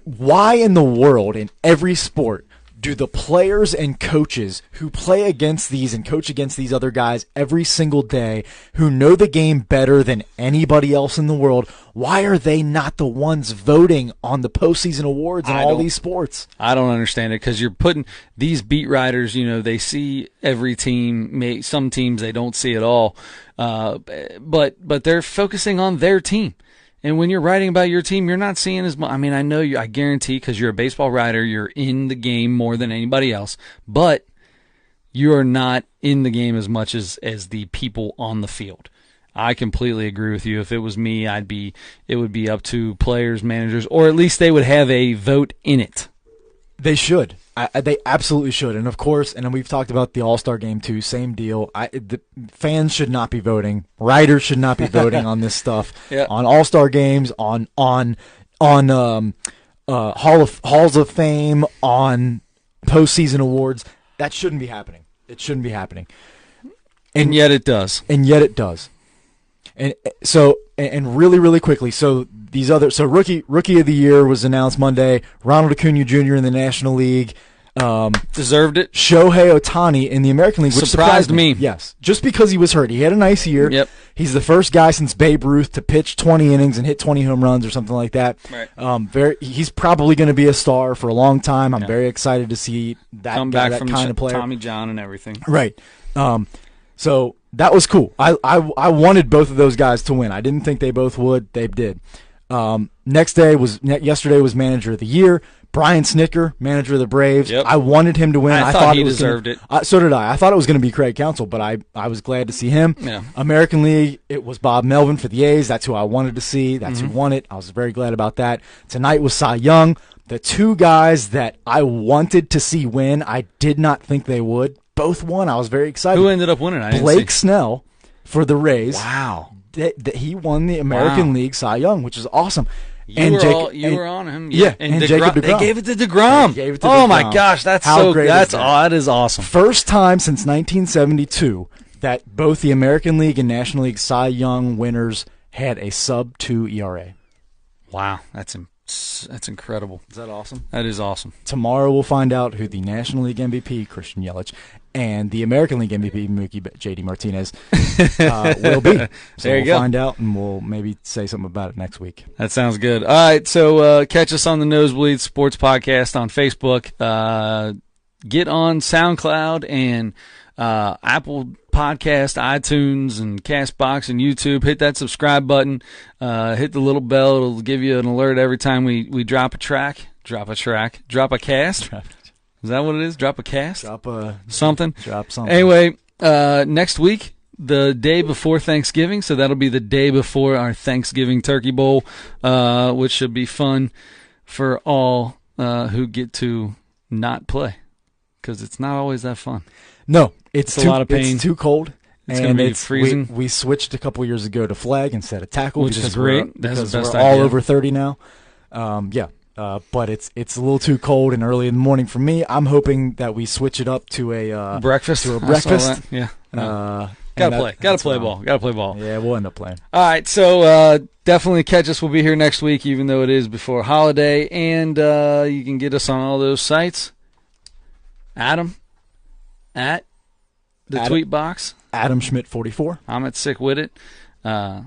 Why in the world, in every sport, do the players and coaches who play against these and coach against these other guys every single day, who know the game better than anybody else in the world, why are they not the ones voting on the postseason awards in all these sports? I don't understand it, because you're putting these beat writers, they see every team. Some teams they don't see at all, but they're focusing on their team. And when you're writing about your team, you're not seeing as much. I mean, I guarantee, because you're a baseball writer, you're in the game more than anybody else, but you are not in the game as much as the people on the field. I completely agree with you. If it was me, it would be up to players, managers, or at least they would have a vote in it. They should. They absolutely should. And of course, and then we've talked about the All-Star Game too. Same deal. The fans should not be voting. Writers should not be voting on this stuff. Yeah. On All-Star games, on halls of fame, on postseason awards. That shouldn't be happening. It shouldn't be happening. And yet it does. And yet it does. And so, and really, really quickly, so rookie of the year was announced Monday. Ronald Acuna Jr. in the National League. Deserved it. Shohei Ohtani in the American League, which surprised me. Yes, just because he was hurt. He had a nice year. Yep. He's the first guy since Babe Ruth to pitch 20 innings and hit 20 home runs or something like that. Right. He's probably going to be a star for a long time. I'm very excited to see that come back that from kind of player. Tommy John and everything. Right. So that was cool. I wanted both of those guys to win. I didn't think they both would. They did. Yesterday was Manager of the Year. Brian Snicker, manager of the Braves. Yep. I wanted him to win. I thought he deserved it. So did I. I thought it was going to be Craig Counsell, but I was glad to see him. Yeah. American League, it was Bob Melvin for the A's. That's who I wanted to see. That's who won it. I was very glad about that. Tonight was Cy Young. The two guys that I wanted to see win, I did not think they would. Both won. I was very excited. Who ended up winning? Blake Snell for the Rays. Wow. He won the American League Cy Young, which is awesome. You were on him. Yeah, and Jacob DeGrom. They gave it to DeGrom. Oh my gosh, that's How so great that is awesome. First time since 1972 that both the American League and National League Cy Young winners had a sub-2 ERA. Wow, that's incredible. Is that awesome? That is awesome. Tomorrow we'll find out who the National League MVP, Christian Yelich, and the American League MVP, Mookie J.D. Martinez, will be. So There you we'll go. find out, and we'll maybe say something about it next week. That sounds good. All right, so catch us on the Nosebleed Sports Podcast on Facebook. Get on SoundCloud and Apple Podcast, iTunes, and CastBox and YouTube. Hit that subscribe button. Hit the little bell. It'll give you an alert every time we drop a track. Drop a cast. Is that what it is? Drop a cast? Drop something. something. Anyway, next week, the day before Thanksgiving, so that'll be the day before our Thanksgiving Turkey Bowl, which should be fun for all who get to not play, because it's not always that fun. No, it's a lot of pain. It's too cold. It's going to be freezing. We switched a couple years ago to flag instead of tackle, which is great. Because the best we're idea. all over 30 now. But it's a little too cold and early in the morning for me. I'm hoping that we switch it up to a breakfast. Yeah. Gotta play ball. Yeah, we'll end up playing. All right, so definitely catch us. We'll be here next week, even though it is before holiday, and you can get us on all those sites. Adam at the tweet box. Adam Schmidt 44. I'm at Sick With It. I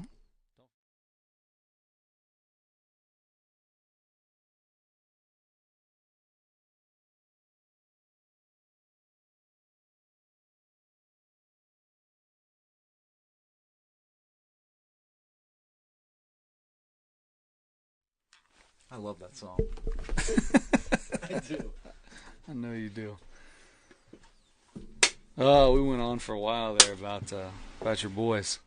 love that song. I do. I know you do. Oh, we went on for a while there about your boys.